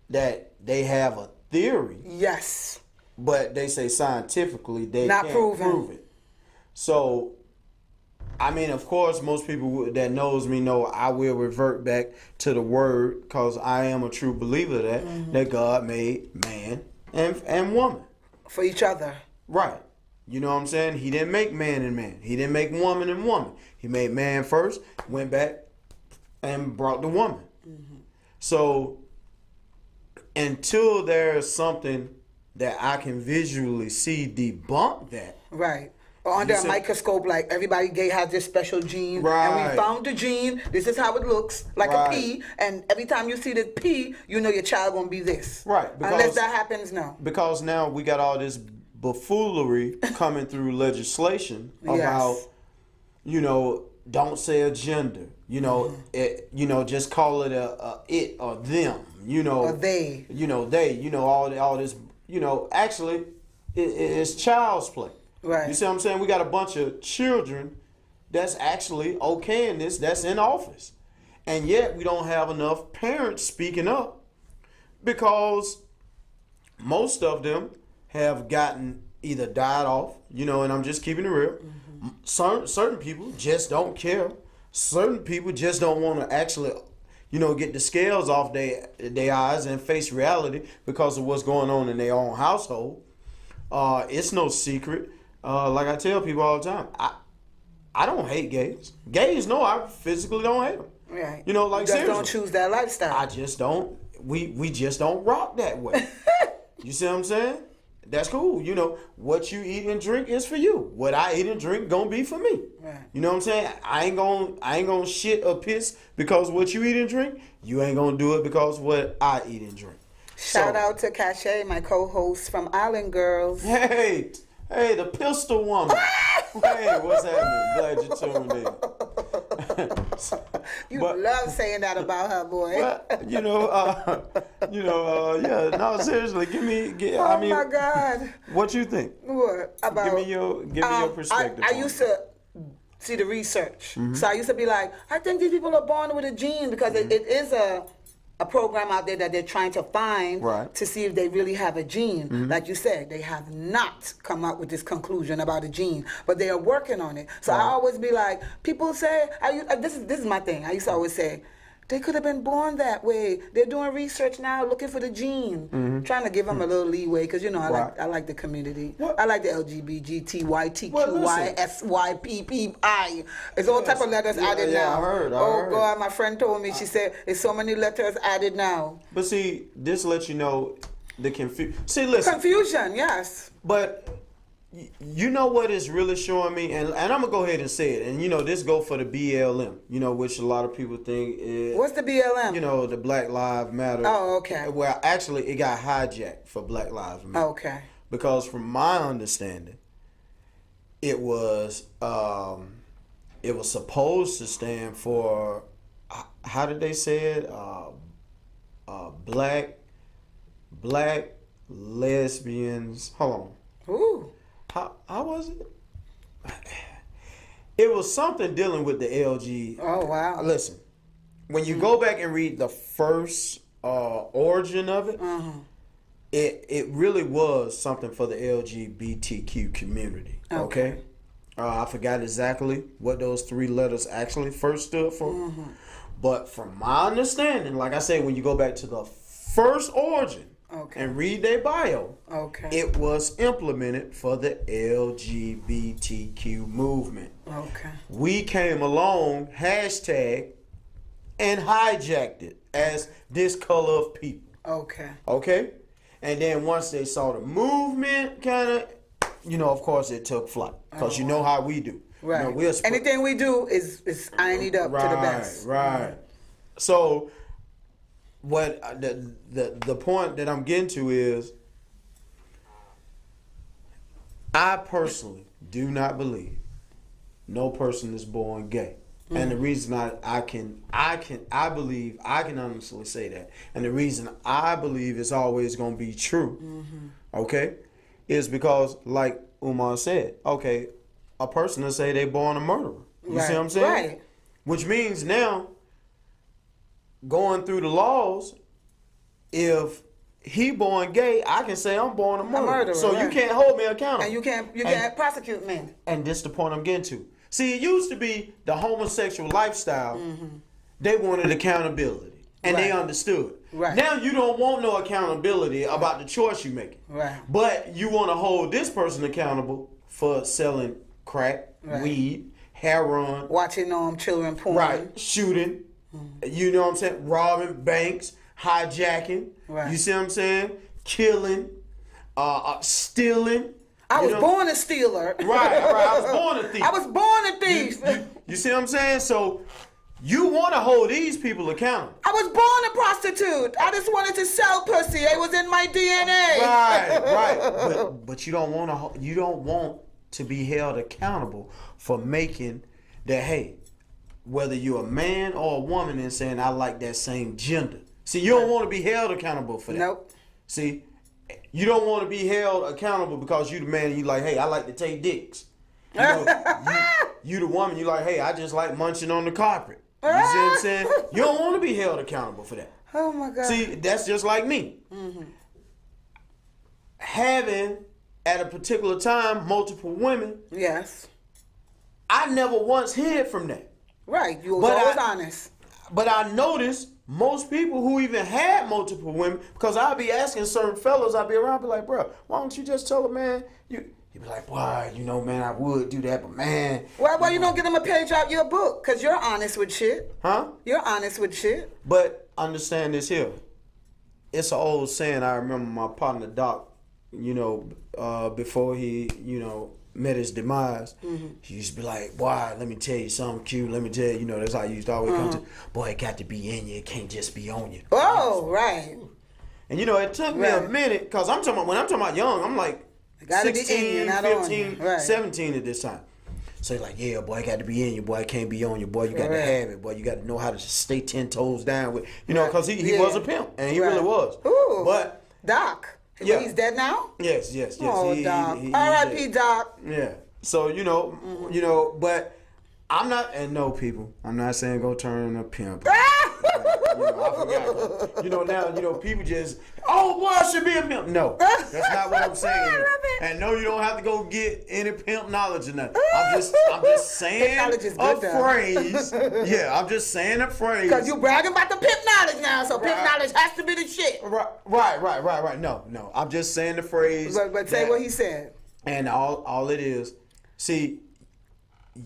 Speaker 1: that they have a theory,
Speaker 2: Yes.
Speaker 1: but they say scientifically they
Speaker 2: Not
Speaker 1: can't
Speaker 2: proven.
Speaker 1: prove it. So, I mean, of course, most people that knows me know I will revert back to the word because I am a true believer that God made man and woman.
Speaker 2: For each other.
Speaker 1: Right. You know what I'm saying? He didn't make man and man. He didn't make woman and woman. He made man first, went back and brought the woman. So until there's something that I can visually see debunk that,
Speaker 2: Right. Or under
Speaker 1: You
Speaker 2: a
Speaker 1: said-
Speaker 2: microscope, like everybody gay has this special gene, and
Speaker 1: Right.
Speaker 2: we found the gene. This is how it looks, like
Speaker 1: Right.
Speaker 2: a pea. And every time you see the pea, you know your child gonna be this.
Speaker 1: Right,
Speaker 2: Unless
Speaker 1: because-
Speaker 2: that happens, no.
Speaker 1: because now we got all this buffoonery coming through legislation
Speaker 2: Yes.
Speaker 1: about, you know, don't say a gender, you know, just call it a it or them, you know,
Speaker 2: Or they.
Speaker 1: you know, all this, you know, actually it's child's play.
Speaker 2: Right.
Speaker 1: You see what I'm saying? We got a bunch of children that's actually okaying this, that's in office. And yet we don't have enough parents speaking up because most of them have gotten either died off, you know, and I'm just keeping it real. Certain people just don't care. Certain people just don't want to actually, you know, get the scales off their eyes and face reality because of what's going on in their own household. It's no secret. Like I tell people all the time, I don't hate gays. Gays, no, I physically don't hate them.
Speaker 2: Right.
Speaker 1: You know, like
Speaker 2: you just
Speaker 1: seriously.
Speaker 2: don't choose that lifestyle.
Speaker 1: I just don't. We just don't rock that way. You see what I'm saying? That's cool. You know, what you eat and drink is for you. What I eat and drink gonna be for me.
Speaker 2: Right.
Speaker 1: You know what I'm saying? I ain't gonna shit or piss because what you eat and drink. You ain't gonna do it because what I eat and drink.
Speaker 2: Shout out to Cache, my co-host from Island Girls.
Speaker 1: Hey, the pistol woman. Hey, what's happening? Glad you tuned in.
Speaker 2: You love saying that about her, boy.
Speaker 1: But, yeah. No, seriously,
Speaker 2: Oh my God.
Speaker 1: What you think?
Speaker 2: What about?
Speaker 1: Give me your perspective.
Speaker 2: I
Speaker 1: on
Speaker 2: used
Speaker 1: it.
Speaker 2: to see the research, so I used to be like, I think these people are born with a gene because it is a program out there that they're trying to find to see if they really have a gene. Like you said, they have not come up with this conclusion about a gene, but they are working on it. So I always be like, people say, this is my thing. I used to always say, they could have been born that way. They're doing research now, looking for the gene, trying to give them a little leeway because I like the community. I like the LGBTQYTQYSYPPI. There's all type of letters added now.
Speaker 1: I heard.
Speaker 2: God, my friend told me. She said there's so many letters added now.
Speaker 1: But see, this lets you know the confusion. See, listen.
Speaker 2: Confusion, yes.
Speaker 1: But you know what is really showing me, and I'm gonna go ahead and say it, and this go for the BLM, which a lot of people think is.
Speaker 2: What's the BLM?
Speaker 1: The Black Lives Matter.
Speaker 2: Oh, okay.
Speaker 1: Well, actually, it got hijacked for Black Lives Matter.
Speaker 2: Okay.
Speaker 1: Because from my understanding, it was supposed to stand for, how did they say it? Black lesbians. Hold on.
Speaker 2: Ooh.
Speaker 1: How was it? It was something dealing with the LG.
Speaker 2: Oh, wow.
Speaker 1: Listen, when you go back and read the first origin of it, it really was something for the LGBTQ community. Okay? I forgot exactly what those 3 letters actually first stood for. But from my understanding, like I said, when you go back to the first origin, and read their bio. It was implemented for the LGBTQ movement. We came along, hashtag, and hijacked it as this color of people. Okay? And then once they saw the movement kind of, of course it took flight. Because you know how we do.
Speaker 2: Right. Anything we do is ironed up to the best.
Speaker 1: Right. So what the point that I'm getting to is, I personally do not believe no person is born gay. And the reason I believe I can honestly say that, and the reason I believe it's always going to be true, is because, like Umar said, a person will say they born a murderer. You see what I'm saying?
Speaker 2: Right.
Speaker 1: Which means now, going through the laws, if he born gay, I can say I'm born a murderer. So you can't hold me accountable.
Speaker 2: And you can't prosecute me.
Speaker 1: And this is the point I'm getting to. See, it used to be the homosexual lifestyle. They wanted accountability. And they understood. Now you don't want no accountability about the choice you make. But you want to hold this person accountable for selling crack, weed, heroin.
Speaker 2: Watching children porn.
Speaker 1: Shooting. You know what I'm saying? Robbing banks, hijacking. You see what I'm saying? Killing, stealing.
Speaker 2: I was born a stealer.
Speaker 1: Right. I was born a thief.
Speaker 2: I was born a thief.
Speaker 1: You see what I'm saying? So you want to hold these people accountable.
Speaker 2: I was born a prostitute. I just wanted to sell pussy. It was in my DNA.
Speaker 1: Right. But you don't want to be held accountable for making that. Hey, whether you're a man or a woman, and saying I like that same gender. See, you don't want to be held accountable for that.
Speaker 2: Nope.
Speaker 1: See, you don't want to be held accountable because you the man and you like, hey, I like to take dicks. You the woman, you like, hey, I just like munching on the carpet. You see what I'm saying? You don't want to be held accountable for that.
Speaker 2: Oh my God.
Speaker 1: See, that's just like me. Having, at a particular time, multiple women.
Speaker 2: Yes.
Speaker 1: I never once hid from that.
Speaker 2: Right. You was always honest.
Speaker 1: But I noticed most people who even had multiple women, because I'll be asking certain fellas, I'll be around, be like, bro, why don't you just tell a man, he'd be like, boy, man, I would do that, but man.
Speaker 2: Why you don't get him a page out your book? Because you're honest with shit.
Speaker 1: Huh?
Speaker 2: You're honest with shit.
Speaker 1: But understand this here. It's an old saying. I remember my partner, Doc, before he, met his demise, he used to be like, boy, let me tell you something cute. Let me tell you, that's how I used to always come to. Boy, it got to be in you. It can't just be on you.
Speaker 2: Oh, right.
Speaker 1: And you know, it took me a minute, because when I'm talking about young, I'm like
Speaker 2: gotta be in
Speaker 1: 16,
Speaker 2: you, not on
Speaker 1: 15,
Speaker 2: you. Right.
Speaker 1: 17 at this time. So he's like, yeah, boy, it got to be in you, boy. It can't be on you, boy. You got to have it, boy. You got to know how to stay 10 toes down with, you know, because he was a pimp, and he really was.
Speaker 2: Ooh,
Speaker 1: but
Speaker 2: Doc,
Speaker 1: yeah.
Speaker 2: he's dead now?
Speaker 1: Yes.
Speaker 2: Oh, Doc. R.I.P. Doc.
Speaker 1: Yeah. So, you know, but I'm not, and no, people, I'm not saying go turn a pimp. You know, I forgot. You know, now, you know, people just, oh, boy, I should be a pimp. No, that's not what I'm saying. And no, you don't have to go get any pimp knowledge or nothing. I'm just saying a phrase. Yeah, I'm just saying a phrase.
Speaker 2: Because you bragging about the pimp knowledge now, so pimp knowledge has to be the shit.
Speaker 1: Right. No, I'm just saying the phrase.
Speaker 2: But say what he said.
Speaker 1: And all it is, see,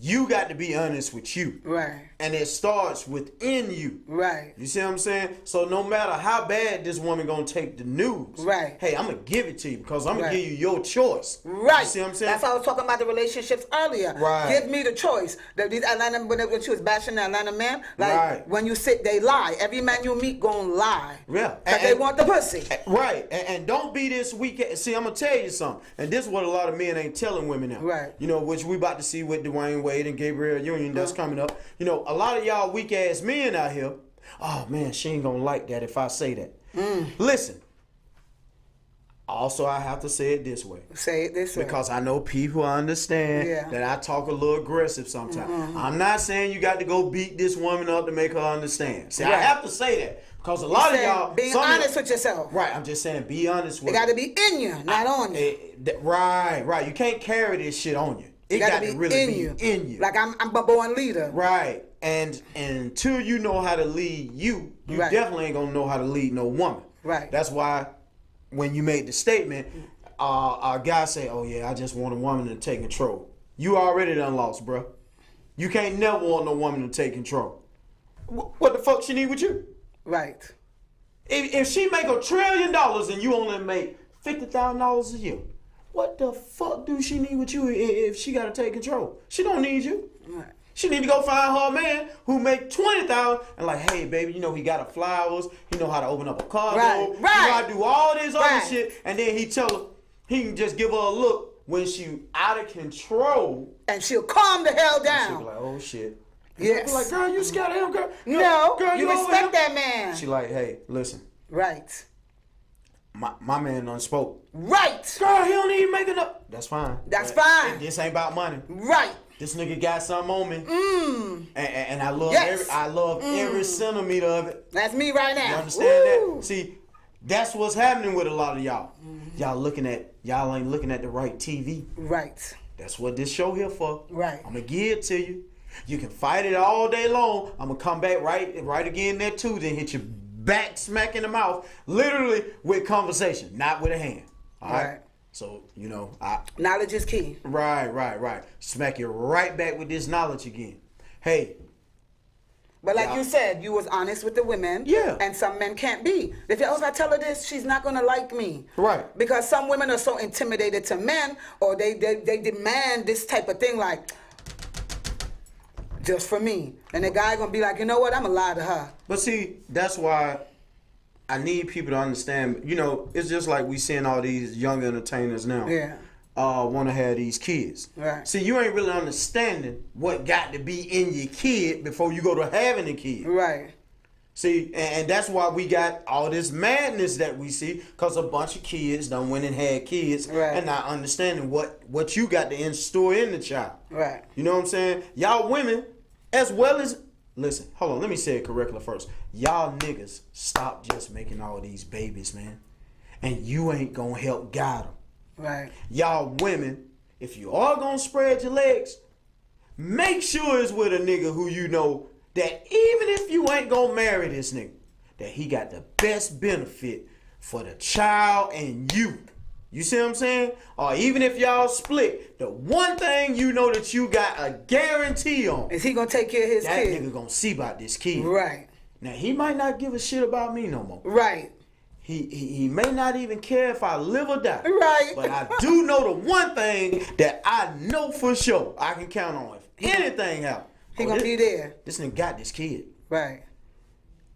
Speaker 1: you got to be honest with you.
Speaker 2: Right.
Speaker 1: And it starts within you.
Speaker 2: Right.
Speaker 1: You see what I'm saying? So no matter how bad this woman gonna take the news,
Speaker 2: right?
Speaker 1: Hey, I'm gonna give it to you because I'm gonna give you your choice.
Speaker 2: Right.
Speaker 1: You see what I'm saying?
Speaker 2: That's why I was talking about the relationships earlier.
Speaker 1: Right.
Speaker 2: Give me the choice. These Atlanta, when she was bashing the Atlanta men, like when you sit, they lie. Every man you meet gonna lie.
Speaker 1: Yeah.
Speaker 2: Because they want the pussy.
Speaker 1: Right. And don't be this weak. See, I'm gonna tell you something. And this is what a lot of men ain't telling women now.
Speaker 2: Right.
Speaker 1: You know, which we about to see with Dwayne Wade and Gabrielle Union that's coming up. You know, a lot of y'all weak ass men out here, oh man, she ain't gonna like that if I say that. Listen, also I have to say it this way.
Speaker 2: Say it this way.
Speaker 1: Because I know people understand that I talk a little aggressive sometimes. I'm not saying you got to go beat this woman up to make her understand. See, I have to say that. Because a lot of y'all...
Speaker 2: Being honest with yourself.
Speaker 1: Right, I'm just saying be honest with
Speaker 2: it. It got to be in you, not on you.
Speaker 1: Right. You can't carry this shit on you. It got to really be in you.
Speaker 2: Like I'm a born leader.
Speaker 1: Right. And until you know how to lead you definitely ain't gonna know how to lead no woman.
Speaker 2: Right.
Speaker 1: That's why when you made the statement, our guy say, oh yeah, I just want a woman to take control. You already done lost, bro. You can't never want no woman to take control. What the fuck she need with you?
Speaker 2: Right.
Speaker 1: If she make $1 trillion and you only make $50,000 a year, what the fuck do she need with you if she got to take control? She don't need you.
Speaker 2: Right.
Speaker 1: She need to go find her man who make $20,000 and like, hey baby, you know he got her flowers, he know how to open up a car door, he know how to do all this other shit, and then he tell her he can just give her a look when she out of control,
Speaker 2: and she'll calm the hell down.
Speaker 1: She'll be like, oh shit.
Speaker 2: Yes.
Speaker 1: Be like, girl, you scared of him, girl?
Speaker 2: No,
Speaker 1: girl,
Speaker 2: you respect that man.
Speaker 1: She like, hey, listen.
Speaker 2: Right.
Speaker 1: My man done spoke.
Speaker 2: Right.
Speaker 1: Girl, he don't even make enough. That's fine.
Speaker 2: That's fine.
Speaker 1: This ain't about money.
Speaker 2: Right.
Speaker 1: This nigga got something on me. And I love every centimeter of it.
Speaker 2: That's me right now.
Speaker 1: You understand that? See, that's what's happening with a lot of y'all. Y'all ain't looking at the right TV.
Speaker 2: Right.
Speaker 1: That's what this show here for.
Speaker 2: Right.
Speaker 1: I'm gonna give it to you. You can fight it all day long. I'm gonna come back right again there too, then hit you back smack in the mouth, literally with conversation, not with a hand. All right. So, you know,
Speaker 2: knowledge is key.
Speaker 1: Right. Smack you right back with this knowledge again. Hey.
Speaker 2: But like you said, you was honest with the women.
Speaker 1: Yeah.
Speaker 2: And some men can't be. If I tell her this, she's not gonna like me.
Speaker 1: Right.
Speaker 2: Because some women are so intimidated to men, or they demand this type of thing, like, just for me. And the guy gonna be like, you know what, I'm gonna lie to her.
Speaker 1: But see, that's why I need people to understand, you know, it's just like we seeing all these young entertainers now.
Speaker 2: Yeah.
Speaker 1: Want to have these kids.
Speaker 2: Right.
Speaker 1: See, you ain't really understanding what got to be in your kid before you go to having a kid.
Speaker 2: Right.
Speaker 1: See, and that's why we got all this madness that we see, because a bunch of kids done went and had kids and not understanding what you got to instill in the child.
Speaker 2: Right.
Speaker 1: You know what I'm saying? Y'all women, as well as, listen, hold on, let me say it correctly first. Y'all niggas, stop just making all these babies, man. And you ain't gonna help guide them.
Speaker 2: Right.
Speaker 1: Y'all women, if you are gonna spread your legs, make sure it's with a nigga who you know that even if you ain't gonna marry this nigga, that he got the best benefit for the child and you. You see what I'm saying? Or even if y'all split, the one thing you know that you got a guarantee on
Speaker 2: is he gonna take care of his kid.
Speaker 1: That nigga gonna see about this kid.
Speaker 2: Right.
Speaker 1: Now he might not give a shit about me no more.
Speaker 2: Right.
Speaker 1: He may not even care if I live or die.
Speaker 2: Right.
Speaker 1: But I do know the one thing that I know for sure I can count on. If anything happens,
Speaker 2: he gonna be there.
Speaker 1: This nigga got this kid.
Speaker 2: Right.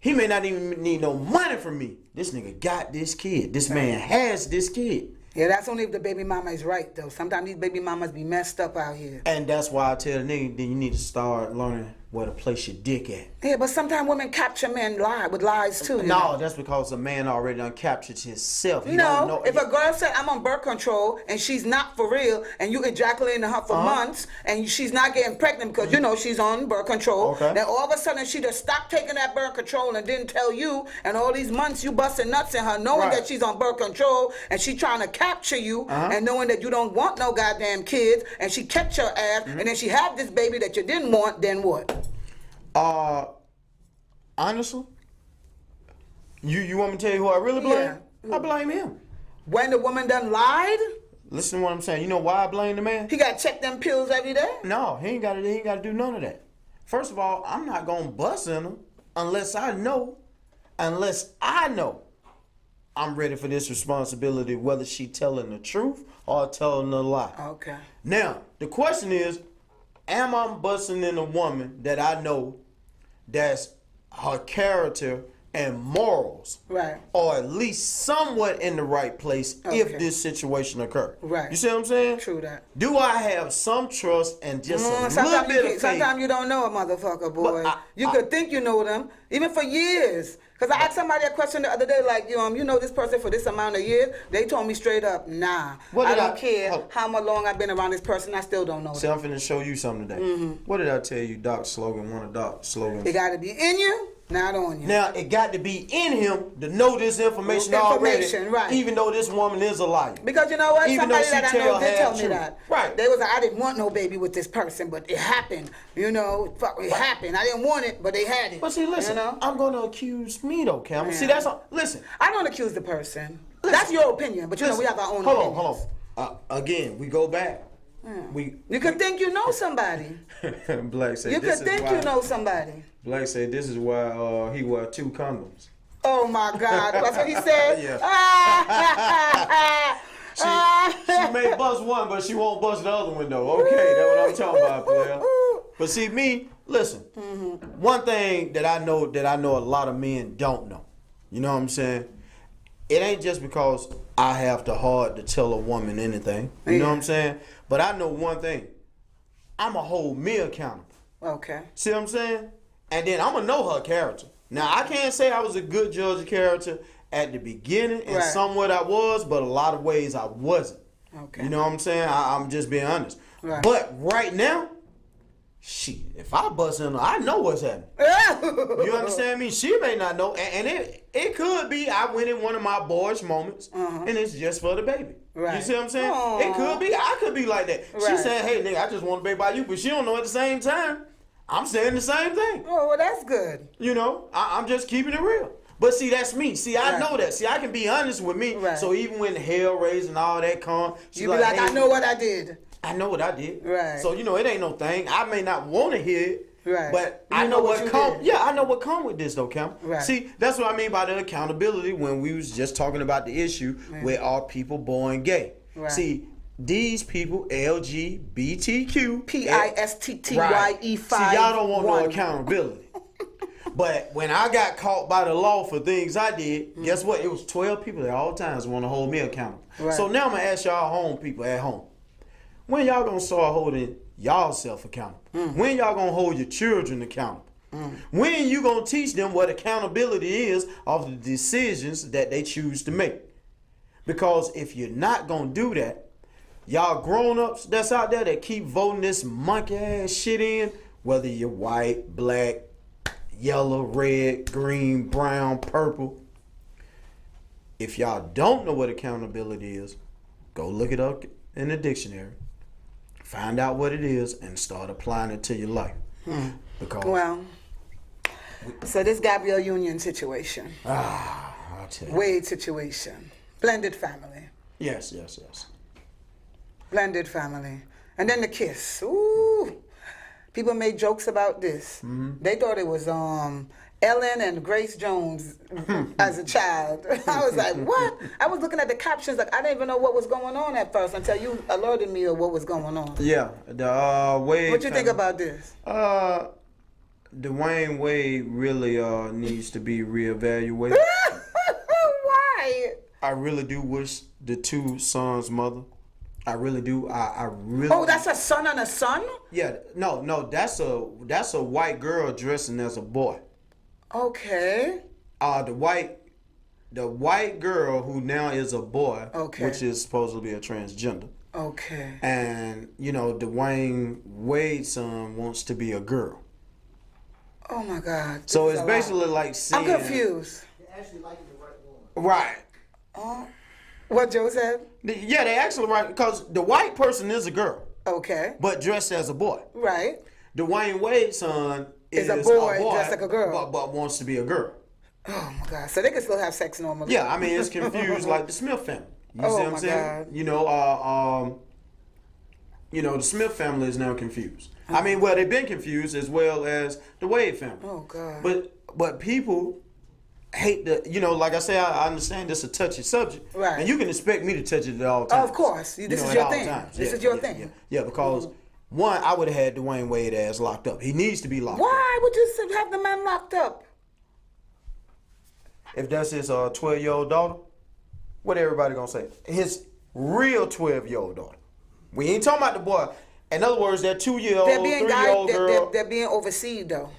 Speaker 1: He may not even need no money from me. This nigga got this kid. This man has this kid.
Speaker 2: Yeah, that's only if the baby mama is right, though. Sometimes these baby mamas be messed up out here.
Speaker 1: And that's why I tell the nigga, then you need to start learning where to place your dick at.
Speaker 2: Yeah, but sometimes women capture men with lies, too. You
Speaker 1: No,
Speaker 2: know?
Speaker 1: that's because a man already done captured himself. He
Speaker 2: No,
Speaker 1: don't know.
Speaker 2: if a girl said, I'm on birth control, and she's not for real, and you ejaculating her for months, and she's not getting pregnant because, you know, she's on birth control,
Speaker 1: Okay.
Speaker 2: then all of a sudden she just stopped taking that birth control and didn't tell you, and all these months you busting nuts in her, knowing
Speaker 1: Right.
Speaker 2: that she's on birth control, and she trying to capture you, and knowing that you don't want no goddamn kids, and she kept your ass, and then she had this baby that you didn't want, then what?
Speaker 1: Honestly, you want me to tell you who I really blame?
Speaker 2: Yeah.
Speaker 1: I blame him.
Speaker 2: When the woman done lied,
Speaker 1: Listen to what I'm saying. You know why I blame the man?
Speaker 2: he got to check them pills every day?
Speaker 1: No, he ain't got to do none of that. First of all, I'm not gonna bust in him unless I know I'm ready for this responsibility, whether she telling the truth or telling a lie.
Speaker 2: Okay.
Speaker 1: Now, the question is, am I busting in a woman that I know that's her character and morals
Speaker 2: Right.
Speaker 1: or at least somewhat in the right place if this situation occur?
Speaker 2: Right.
Speaker 1: You see what I'm saying?
Speaker 2: True that.
Speaker 1: Do I have some trust and just a little
Speaker 2: Sometimes
Speaker 1: bit of faith?
Speaker 2: sometimes you don't know a motherfucker, boy.
Speaker 1: But
Speaker 2: you could think you know them, even for years. Because I asked somebody a question the other day, like, you know this person for this amount of years? They told me straight up, nah. I don't care how much long I've been around this person, I still don't know
Speaker 1: See,
Speaker 2: them.
Speaker 1: I'm finna show you something today. What did I tell you, Doc's slogan? One of Doc's slogans.
Speaker 2: It got to be in you, not on you.
Speaker 1: Now, it got to be in him to know this information already,
Speaker 2: right.
Speaker 1: even though this woman is a liar.
Speaker 2: Because you know what?
Speaker 1: Even though
Speaker 2: Somebody
Speaker 1: she
Speaker 2: that I know
Speaker 1: tell
Speaker 2: did tell
Speaker 1: half
Speaker 2: me
Speaker 1: truth.
Speaker 2: that.
Speaker 1: Right.
Speaker 2: They was like, I didn't want no baby with this person, but it happened. You know, fuck, it happened. I didn't want it, but they had it.
Speaker 1: But see, listen,
Speaker 2: You know?
Speaker 1: I'm going to accuse me, though, Cam. See,
Speaker 2: Yeah.
Speaker 1: that's all. Listen.
Speaker 2: I don't accuse the person. That's your opinion, but you know, we have our own opinions.
Speaker 1: Hold on. Again, we go back.
Speaker 2: You could think you know somebody.
Speaker 1: Black said,
Speaker 2: You
Speaker 1: this
Speaker 2: could
Speaker 1: is
Speaker 2: think
Speaker 1: why,
Speaker 2: you know somebody.
Speaker 1: Black said, this is why he wore 2 condoms.
Speaker 2: Oh my God, that's what he said?
Speaker 1: Yeah.
Speaker 2: Ah,
Speaker 1: She may bust one, but she won't bust the other one, though. Okay, that's what I'm talking about, player. But see, me, listen. One thing that I know a lot of men don't know. You know what I'm saying? It ain't just because I have the heart to tell a woman anything. You know what I'm saying? But I know one thing. I'ma hold me accountable.
Speaker 2: Okay.
Speaker 1: See what I'm saying? And then I'ma know her character. Now, I can't say I was a good judge of character at the beginning, and
Speaker 2: Right.
Speaker 1: somewhat I was, but a lot of ways I wasn't.
Speaker 2: Okay.
Speaker 1: You know what I'm saying? I'm just being honest.
Speaker 2: Right.
Speaker 1: But right now, shit, if I bust in her, I know what's happening. You understand me? She may not know, and it could be I went in one of my boyish moments, and it's just for the baby.
Speaker 2: Right.
Speaker 1: You see what I'm saying?
Speaker 2: Aw.
Speaker 1: It could be. I could be like that. She
Speaker 2: Right.
Speaker 1: said, "Hey, nigga, I just want a baby by you," but she don't know at the same time. I'm saying the same thing.
Speaker 2: Oh, well, that's good.
Speaker 1: You know, I'm just keeping it real. But see, that's me. See, I
Speaker 2: Right.
Speaker 1: know that. See, I can be honest with me.
Speaker 2: Right.
Speaker 1: So even when hell raised and all that come, she
Speaker 2: You be like,
Speaker 1: hey,
Speaker 2: I know what I did.
Speaker 1: I know what I did.
Speaker 2: Right.
Speaker 1: So, you know, it ain't no thing. I may not want to hear it.
Speaker 2: Right.
Speaker 1: But
Speaker 2: You
Speaker 1: I know
Speaker 2: what
Speaker 1: what
Speaker 2: you
Speaker 1: come.
Speaker 2: did.
Speaker 1: Yeah, I know what come with this though, Cam.
Speaker 2: Right.
Speaker 1: See, that's what I mean by the accountability when we was just talking about the issue with are people born gay.
Speaker 2: Right.
Speaker 1: See, these people, LGBTQ,
Speaker 2: PISTTYE 5.
Speaker 1: See, y'all don't want no accountability. But when I got caught by the law for things I did, guess what? It was 12 people at all times want to hold me accountable.
Speaker 2: Right.
Speaker 1: So now I'm going to ask y'all home people at home. When y'all going to start holding y'all self accountable? When y'all going to hold your children accountable? When you going to teach them what accountability is of the decisions that they choose to make? Because if you're not going to do that, y'all grown-ups that's out there that keep voting this monkey ass shit in, whether you're white, black, yellow, red, green, brown, purple. If y'all don't know what accountability is, go look it up in the dictionary. Find out what it is and start applying it to your life. Because
Speaker 2: Well, so this Gabrielle Union situation,
Speaker 1: I'll tell you.
Speaker 2: Wade situation, blended family,
Speaker 1: Yes.
Speaker 2: blended family, and then the kiss. Ooh, people made jokes about this. They thought it was Ellen and Grace Jones as a child. I was like, what? I was looking at the captions like I didn't even know what was going on at first until you alerted me of what was going on.
Speaker 1: Yeah. The Wade.
Speaker 2: What you think about this?
Speaker 1: Dwayne Wade really needs to be reevaluated.
Speaker 2: Why?
Speaker 1: I really do wish the two sons' mother. I really do. I really.
Speaker 2: Oh, that's a son and a son?
Speaker 1: Yeah. No. That's a white girl dressing as a boy.
Speaker 2: Okay.
Speaker 1: The white girl who now is a boy,
Speaker 2: Okay.
Speaker 1: which is supposed to be a transgender.
Speaker 2: Okay.
Speaker 1: And Dwayne Wade's son wants to be a girl.
Speaker 2: Oh my God.
Speaker 1: So
Speaker 2: This
Speaker 1: it's
Speaker 2: is a
Speaker 1: basically
Speaker 2: lot.
Speaker 1: like saying.
Speaker 2: I'm confused.
Speaker 1: Right.
Speaker 2: What Joe said?
Speaker 1: Yeah, they actually right because the white person is a girl,
Speaker 2: Okay.
Speaker 1: but dressed as a boy.
Speaker 2: Right.
Speaker 1: Dwayne Wade's son
Speaker 2: Is a boy dressed like a girl.
Speaker 1: but wants to be a girl.
Speaker 2: Oh my God. So they can still have sex normally.
Speaker 1: Yeah, I mean it's confused like the Smith family. You see what I'm
Speaker 2: my
Speaker 1: saying?
Speaker 2: God.
Speaker 1: The Smith family is now confused. I mean, well, they've been confused as well as the Wade family.
Speaker 2: Oh God.
Speaker 1: But people hate like I say, I understand this is a touchy subject.
Speaker 2: Right.
Speaker 1: And you can expect me to touch it at all times.
Speaker 2: Of course. This is
Speaker 1: at
Speaker 2: your
Speaker 1: all
Speaker 2: thing.
Speaker 1: times.
Speaker 2: This is your thing.
Speaker 1: Yeah, because one, I would have had Dwayne Wade ass locked up. He needs to be locked up.
Speaker 2: Why would you have the man locked up?
Speaker 1: If that's his 12-year-old daughter, what everybody gonna say? His real 12-year-old daughter. We ain't talking about the boy. In other words, that 2-year-old,
Speaker 2: They're being
Speaker 1: 3-year-old girl.
Speaker 2: they're being overseen though.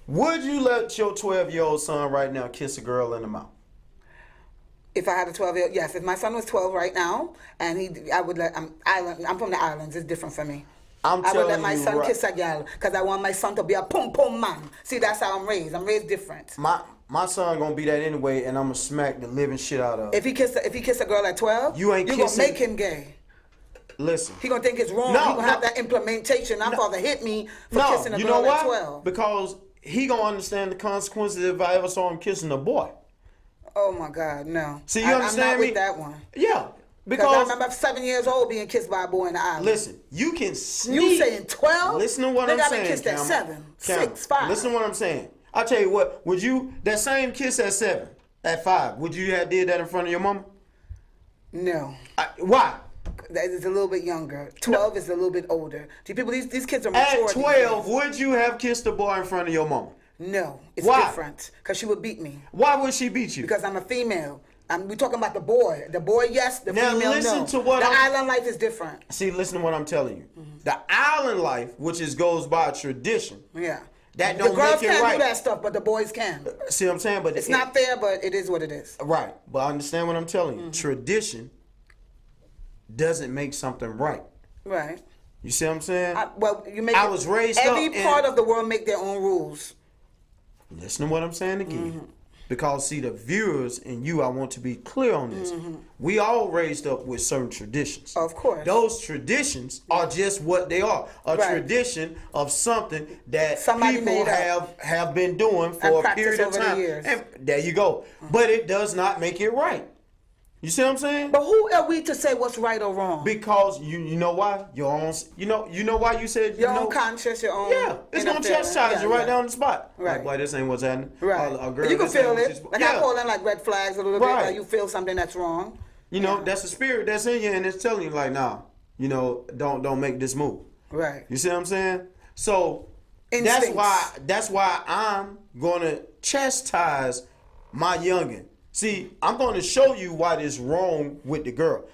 Speaker 1: Would you let your 12-year-old son right now kiss a girl in the mouth?
Speaker 2: If I had a 12-year-old, yes. If my son was 12 right now, and I would let. I'm from the islands. It's different for me. I would let my son kiss a girl because I want my son to be a pum pum man. See, that's how I'm raised. I'm raised different.
Speaker 1: My son gonna be that anyway, and I'm gonna smack the living shit out of him.
Speaker 2: If he kiss a girl at 12,
Speaker 1: you ain't
Speaker 2: gonna make him gay.
Speaker 1: Listen.
Speaker 2: He gonna think it's wrong.
Speaker 1: No,
Speaker 2: he gonna have that implementation. My father hit me for kissing a
Speaker 1: you
Speaker 2: girl
Speaker 1: know
Speaker 2: at
Speaker 1: why?
Speaker 2: 12.
Speaker 1: Because he gonna understand the consequences if I ever saw him kissing a boy.
Speaker 2: Oh my God, no.
Speaker 1: See, you understand
Speaker 2: I'm not
Speaker 1: me?
Speaker 2: with that one.
Speaker 1: Yeah.
Speaker 2: Because I remember 7 years old being kissed by a boy in the island.
Speaker 1: Listen, you can sneak.
Speaker 2: You saying 12?
Speaker 1: Listen to what I'm saying.
Speaker 2: They got me kissed at 7, 6, 5.
Speaker 1: Listen to what I'm saying. I'll tell you what, would you, that same kiss at 7, at 5, would you have did that in front of your mama?
Speaker 2: No.
Speaker 1: Why?
Speaker 2: It's a little bit younger. 12 is a little bit older. These kids are mature.
Speaker 1: At 12, would you have kissed a boy in front of your mama?
Speaker 2: No. It's
Speaker 1: Why?
Speaker 2: different. Because she would beat me.
Speaker 1: Why would she beat you?
Speaker 2: Because I'm a female. We're talking about the boy. The boy, yes. The
Speaker 1: now
Speaker 2: female,
Speaker 1: listen
Speaker 2: no.
Speaker 1: to what
Speaker 2: the island life is different.
Speaker 1: See, listen to what I'm telling you. The island life, which goes by tradition.
Speaker 2: Yeah.
Speaker 1: That
Speaker 2: The
Speaker 1: don't
Speaker 2: girls
Speaker 1: make it
Speaker 2: can't
Speaker 1: right.
Speaker 2: do that stuff, but the boys can.
Speaker 1: See what I'm saying? But
Speaker 2: it's not fair, but it is what it is.
Speaker 1: Right. But I understand what I'm telling you. Tradition doesn't make something right.
Speaker 2: Right.
Speaker 1: You see what I'm saying?
Speaker 2: I
Speaker 1: was raised
Speaker 2: every
Speaker 1: up in-
Speaker 2: part of the world make their own rules.
Speaker 1: Listen to what I'm saying again. Because, see, the viewers and you, I want to be clear on this. We all raised up with certain traditions.
Speaker 2: Of course.
Speaker 1: Those traditions are just what they are. A tradition of something that
Speaker 2: Somebody
Speaker 1: people
Speaker 2: made up.
Speaker 1: have been doing
Speaker 2: And
Speaker 1: for a
Speaker 2: practiced
Speaker 1: period of
Speaker 2: over the
Speaker 1: time.
Speaker 2: years.
Speaker 1: And there you go. But it does not make it right. You see what I'm saying?
Speaker 2: But who are we to say what's right or wrong?
Speaker 1: Because you know why? Your own, you know why you said
Speaker 2: Your own conscience, your own.
Speaker 1: Yeah, it's gonna chastise you right down the spot.
Speaker 2: Right.
Speaker 1: Like, boy, this ain't what's happening.
Speaker 2: Right.
Speaker 1: A girl,
Speaker 2: You can
Speaker 1: this ain't
Speaker 2: feel
Speaker 1: what
Speaker 2: it.
Speaker 1: she's-
Speaker 2: Like I call them like red flags a little bit. Like you feel something that's wrong.
Speaker 1: You know, that's the spirit that's in you, and it's telling you like, nah, don't make this move.
Speaker 2: Right.
Speaker 1: You see what I'm saying? So
Speaker 2: Instincts.
Speaker 1: that's why I'm gonna chastise my youngin'. See, I'm gonna show you what is wrong with the girl.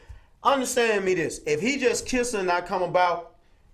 Speaker 1: Understand me this. If he just kissing and I come about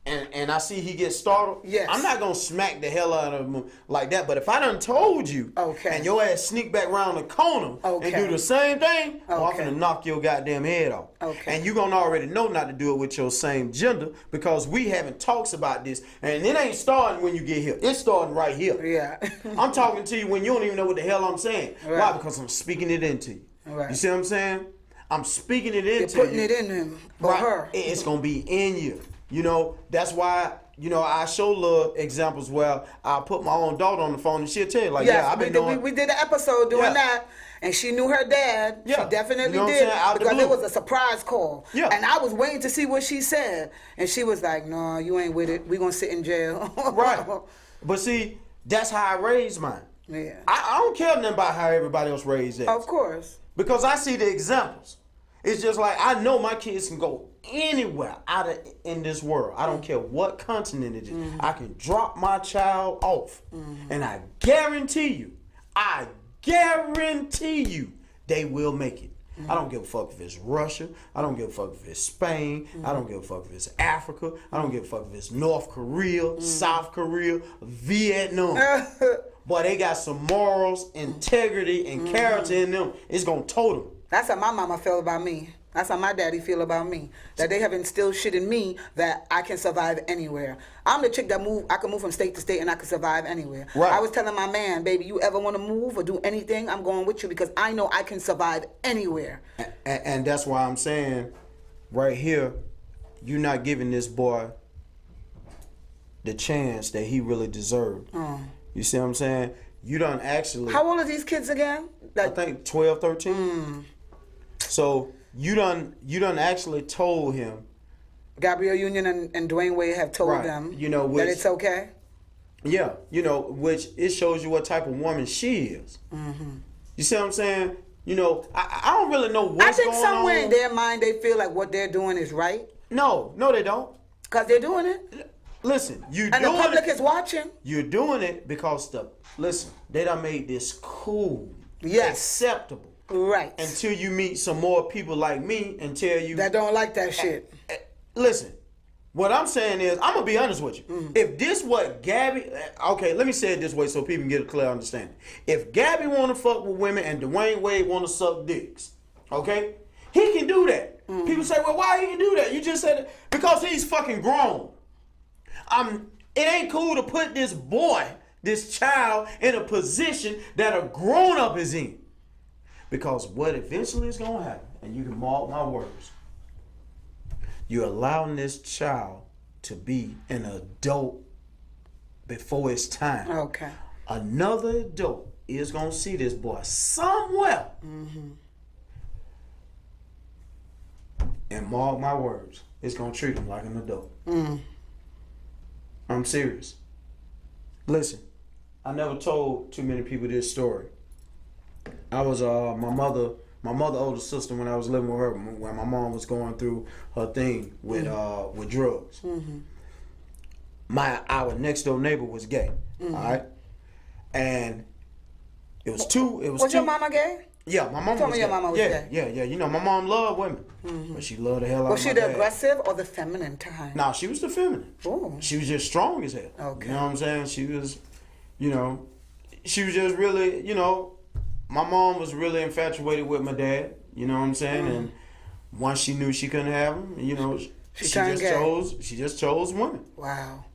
Speaker 1: and I see he gets startled, I'm not gonna smack the hell out of him like that. But if I done told you and your ass sneak back around the corner and do the same thing, I'm gonna knock your goddamn head off. And you gonna already know not to do it with your same gender because we having talks about this. And it ain't starting when you get here. It's starting right here.
Speaker 2: Yeah.
Speaker 1: I'm talking to you when you don't even know what the hell I'm saying.
Speaker 2: Right.
Speaker 1: Why? Because I'm speaking it into you.
Speaker 2: Right.
Speaker 1: You see what I'm saying? I'm speaking it into
Speaker 2: You're putting
Speaker 1: you.
Speaker 2: it in him or her.
Speaker 1: It's gonna be in you. You know, that's why, I show little examples where I put my own daughter on the phone and she'll tell you, like,
Speaker 2: Yes,
Speaker 1: I've been doing.
Speaker 2: we did an episode doing that, and she knew her dad.
Speaker 1: Yeah.
Speaker 2: She definitely
Speaker 1: You know what I'm
Speaker 2: did
Speaker 1: saying? Out the
Speaker 2: because
Speaker 1: blue.
Speaker 2: it was a surprise call.
Speaker 1: Yeah.
Speaker 2: And I was waiting to see what she said, and she was like, "No, you ain't with it. We gonna sit in jail."
Speaker 1: Right. But see, that's how I raised mine.
Speaker 2: Yeah.
Speaker 1: I don't care nothing about how everybody else raised theirs.
Speaker 2: Of course.
Speaker 1: Because I see the examples. It's just like I know my kids can go anywhere in this world. I don't care what continent it is. I can drop my child off, and I guarantee you, they will make it. I don't give a fuck if it's Russia. I don't give a fuck if it's Spain. I don't give a fuck if it's Africa. I don't give a fuck if it's North Korea, South Korea, Vietnam. But they got some morals, integrity, and character in them. It's gonna tote them.
Speaker 2: That's how my mama feel about me. That's how my daddy feel about me. That they have instilled shit in me that I can survive anywhere. I'm the chick that I can move from state to state and I can survive anywhere.
Speaker 1: Right.
Speaker 2: I was telling my man, baby, you ever want to move or do anything, I'm going with you because I know I can survive anywhere.
Speaker 1: And that's why I'm saying, right here, you're not giving this boy the chance that he really deserved. You see what I'm saying? You done actually...
Speaker 2: How old are these kids again?
Speaker 1: I think 12, 13. So... You done actually told him.
Speaker 2: Gabrielle Union and Dwayne Wade have told them that it's okay?
Speaker 1: Yeah, which it shows you what type of woman she is. You see what I'm saying? I don't really know what's going on.
Speaker 2: I think somewhere in their mind they feel like what they're doing is right.
Speaker 1: No, they don't.
Speaker 2: Because they're doing it.
Speaker 1: Listen,
Speaker 2: and the public is watching.
Speaker 1: You're doing it because they done made this cool, acceptable.
Speaker 2: Right.
Speaker 1: Until you meet some more people like me and tell you
Speaker 2: that don't like that shit.
Speaker 1: Listen, what I'm saying is, I'm gonna be honest with you. If this what Gabby, okay, let me say it this way so people can get a clear understanding. If Gabby wanna fuck with women and Dwayne Wade wanna suck dicks, okay, he can do that. People say, well, why he can do that? You just said it because he's fucking grown. It ain't cool to put this child, in a position that a grown up is in. Because what eventually is going to happen, and you can mark my words, you're allowing this child to be an adult before it's time.
Speaker 2: Okay.
Speaker 1: Another adult is going to see this boy somewhere. And mark my words, it's going to treat him like an adult. I'm serious. Listen, I never told too many people this story. I was my mother older sister when I was living with her when my mom was going through her thing with drugs. Our next door neighbor was gay. All right, and it was two.
Speaker 2: Was your mama gay?
Speaker 1: Yeah, my mom was gay.
Speaker 2: Your mama was gay.
Speaker 1: Yeah. My mom loved women, but she loved the hell out of my dad.
Speaker 2: Was she the aggressive or the feminine kind?
Speaker 1: No, she was the feminine.
Speaker 2: Ooh.
Speaker 1: She was just strong as hell.
Speaker 2: Okay.
Speaker 1: You know what I'm saying? She was just really, my mom was really infatuated with my dad, you know what I'm saying? And once she knew she couldn't have him, she just chose women.
Speaker 2: Wow.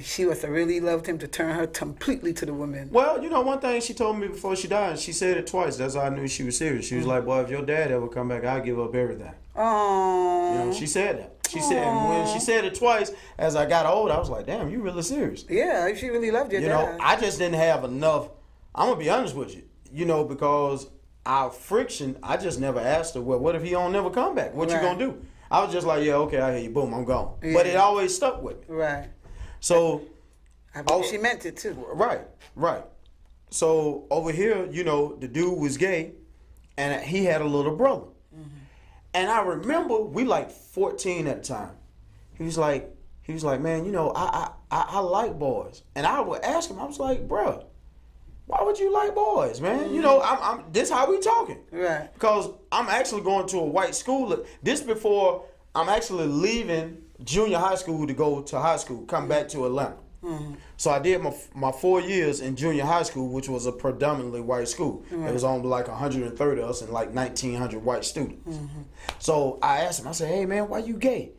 Speaker 1: She
Speaker 2: must have really loved him to turn her completely to the women.
Speaker 1: Well, one thing she told me before she died, she said it twice. That's how I knew she was serious. She was like, boy, if your dad ever come back, I'll give up everything.
Speaker 2: Oh.
Speaker 1: She said that. She said, and when she said it twice, as I got older, I was like, damn, you really serious.
Speaker 2: Yeah, she really loved your dad.
Speaker 1: I just didn't have enough. I'm going to be honest with you. Because our friction, I just never asked her, well, what if he don't never come back? What you gonna do? I was just like, yeah, okay, I hear you. Boom, I'm gone. Yeah. But it always stuck with me.
Speaker 2: Right.
Speaker 1: So.
Speaker 2: I believe she meant it too.
Speaker 1: Right. So over here, the dude was gay and he had a little brother. And I remember we like 14 at the time. He was like, man, I like boys. And I would ask him, I was like, bruh, why would you like boys, man? I'm this how we talking.
Speaker 2: Right.
Speaker 1: Because I'm actually going to a white school. This before I'm actually leaving junior high school to go to high school, come back to Atlanta. So I did my 4 years in junior high school, which was a predominantly white school. It was only like 130 of us and like 1,900 white students. So I asked him, I said, hey man, why you gay?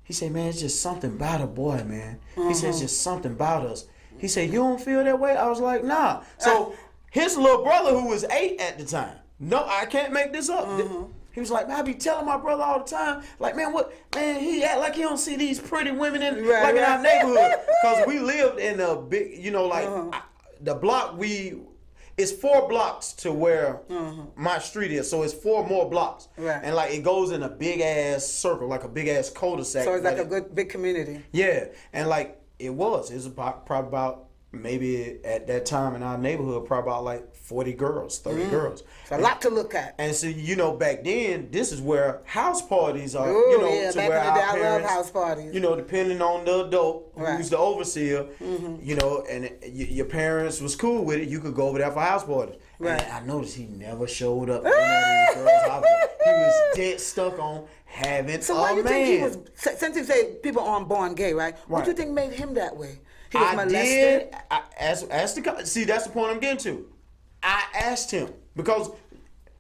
Speaker 1: He said, man, it's just something about a boy, man. He said, it's just something about us. He said, you don't feel that way? I was like, nah. So his little brother, who was 8 at the time, no, I can't make this up. He was like, man, I be telling my brother all the time, like, man, he act like he don't see these pretty women in our neighborhood. Because we lived in a big, the block it's 4 blocks to where my street is. So it's 4 more blocks.
Speaker 2: Right.
Speaker 1: And like it goes in a big ass circle, like a big ass cul-de-sac.
Speaker 2: So it's like a good big community.
Speaker 1: Yeah. And like, it was probably about maybe at that time in our neighborhood, probably about like 40 girls, 30 girls.
Speaker 2: It's a lot to look at.
Speaker 1: And so, you know, back then, this is where house parties are,
Speaker 2: Ooh,
Speaker 1: you know,
Speaker 2: yeah,
Speaker 1: to
Speaker 2: back
Speaker 1: where
Speaker 2: in the day,
Speaker 1: our
Speaker 2: I love
Speaker 1: parents,
Speaker 2: house parties.
Speaker 1: you know, depending on the adult
Speaker 2: Right.
Speaker 1: who's the overseer, you know, and your parents was cool with it, you could go over there for house parties.
Speaker 2: Right.
Speaker 1: And I noticed he never showed up at one of these girls' house parties. He was dead stuck on having
Speaker 2: So why
Speaker 1: a
Speaker 2: you
Speaker 1: man.
Speaker 2: think he was, since you say people aren't born gay, right? What do you think made him that way? He was molested?
Speaker 1: See, that's the point I'm getting to. I asked him because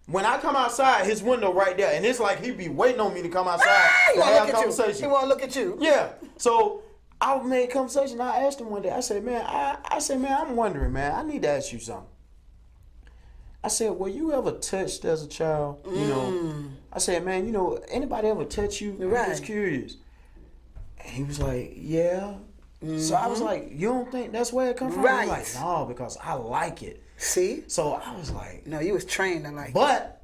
Speaker 1: when I come outside, his window right there, and it's like he be waiting on me to come outside
Speaker 2: He
Speaker 1: to
Speaker 2: won't
Speaker 1: have
Speaker 2: look at you.
Speaker 1: conversation.
Speaker 2: He won't look at you.
Speaker 1: Yeah. So I made conversation. I asked him one day. I said, man, I'm wondering, man. I need to ask you something. I said, were you ever touched as a child? You know. I said, man, you know, anybody ever touch you?
Speaker 2: Right.
Speaker 1: I'm just curious. And he was like, yeah. So I was like, you don't think that's where it come from?
Speaker 2: Right.
Speaker 1: He was like, no, because I like it.
Speaker 2: See?
Speaker 1: So I was like,
Speaker 2: No, you was trained to like.
Speaker 1: but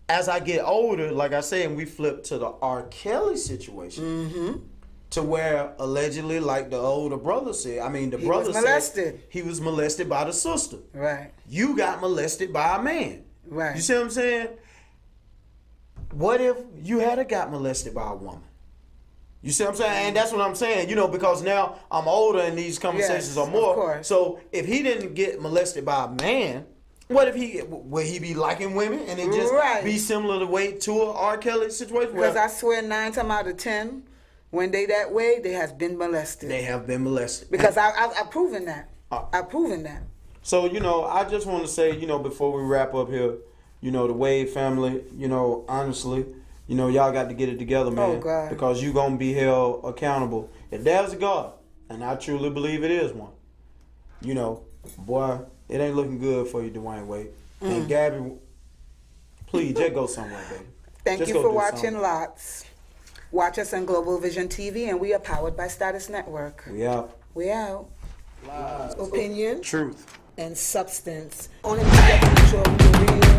Speaker 1: as I get older, like I said, and we flip to the R. Kelly situation, to where allegedly, like the older brother said, I mean, the
Speaker 2: He
Speaker 1: brother
Speaker 2: was
Speaker 1: said
Speaker 2: molested.
Speaker 1: he was molested by the sister.
Speaker 2: Right.
Speaker 1: You got molested by a man.
Speaker 2: Right.
Speaker 1: You see what I'm saying? What if you had got molested by a woman? You see what I'm saying? And that's what I'm saying, you know, because now I'm older and these conversations
Speaker 2: Yes,
Speaker 1: are more.
Speaker 2: of course.
Speaker 1: So if he didn't get molested by a man, what if would he be liking women and it just
Speaker 2: Right.
Speaker 1: be similar to way to a R. Kelly situation?
Speaker 2: Because
Speaker 1: where
Speaker 2: I swear 9 times out of 10, when they that way, they has been molested.
Speaker 1: they have been molested.
Speaker 2: Because I've proven that. I've proven that.
Speaker 1: So, you know, I just want to say, you know, before we wrap up here, you know, the Wade family, you know, honestly, you know, y'all got to get it together, man.
Speaker 2: Oh, God.
Speaker 1: Because you going to be held accountable. If there's a God, and I truly believe it is one, you know, boy, it ain't looking good for you, Dwayne Wade. And Gabby, please, just go somewhere, baby.
Speaker 2: Thank
Speaker 1: Just
Speaker 2: you
Speaker 1: go
Speaker 2: for
Speaker 1: do
Speaker 2: watching
Speaker 1: something.
Speaker 2: Lots. Watch us on Global Vision TV, and we are powered by Status Network.
Speaker 1: We out.
Speaker 2: We out. Opinion
Speaker 1: Truth.
Speaker 2: and substance. Only we get to show you real.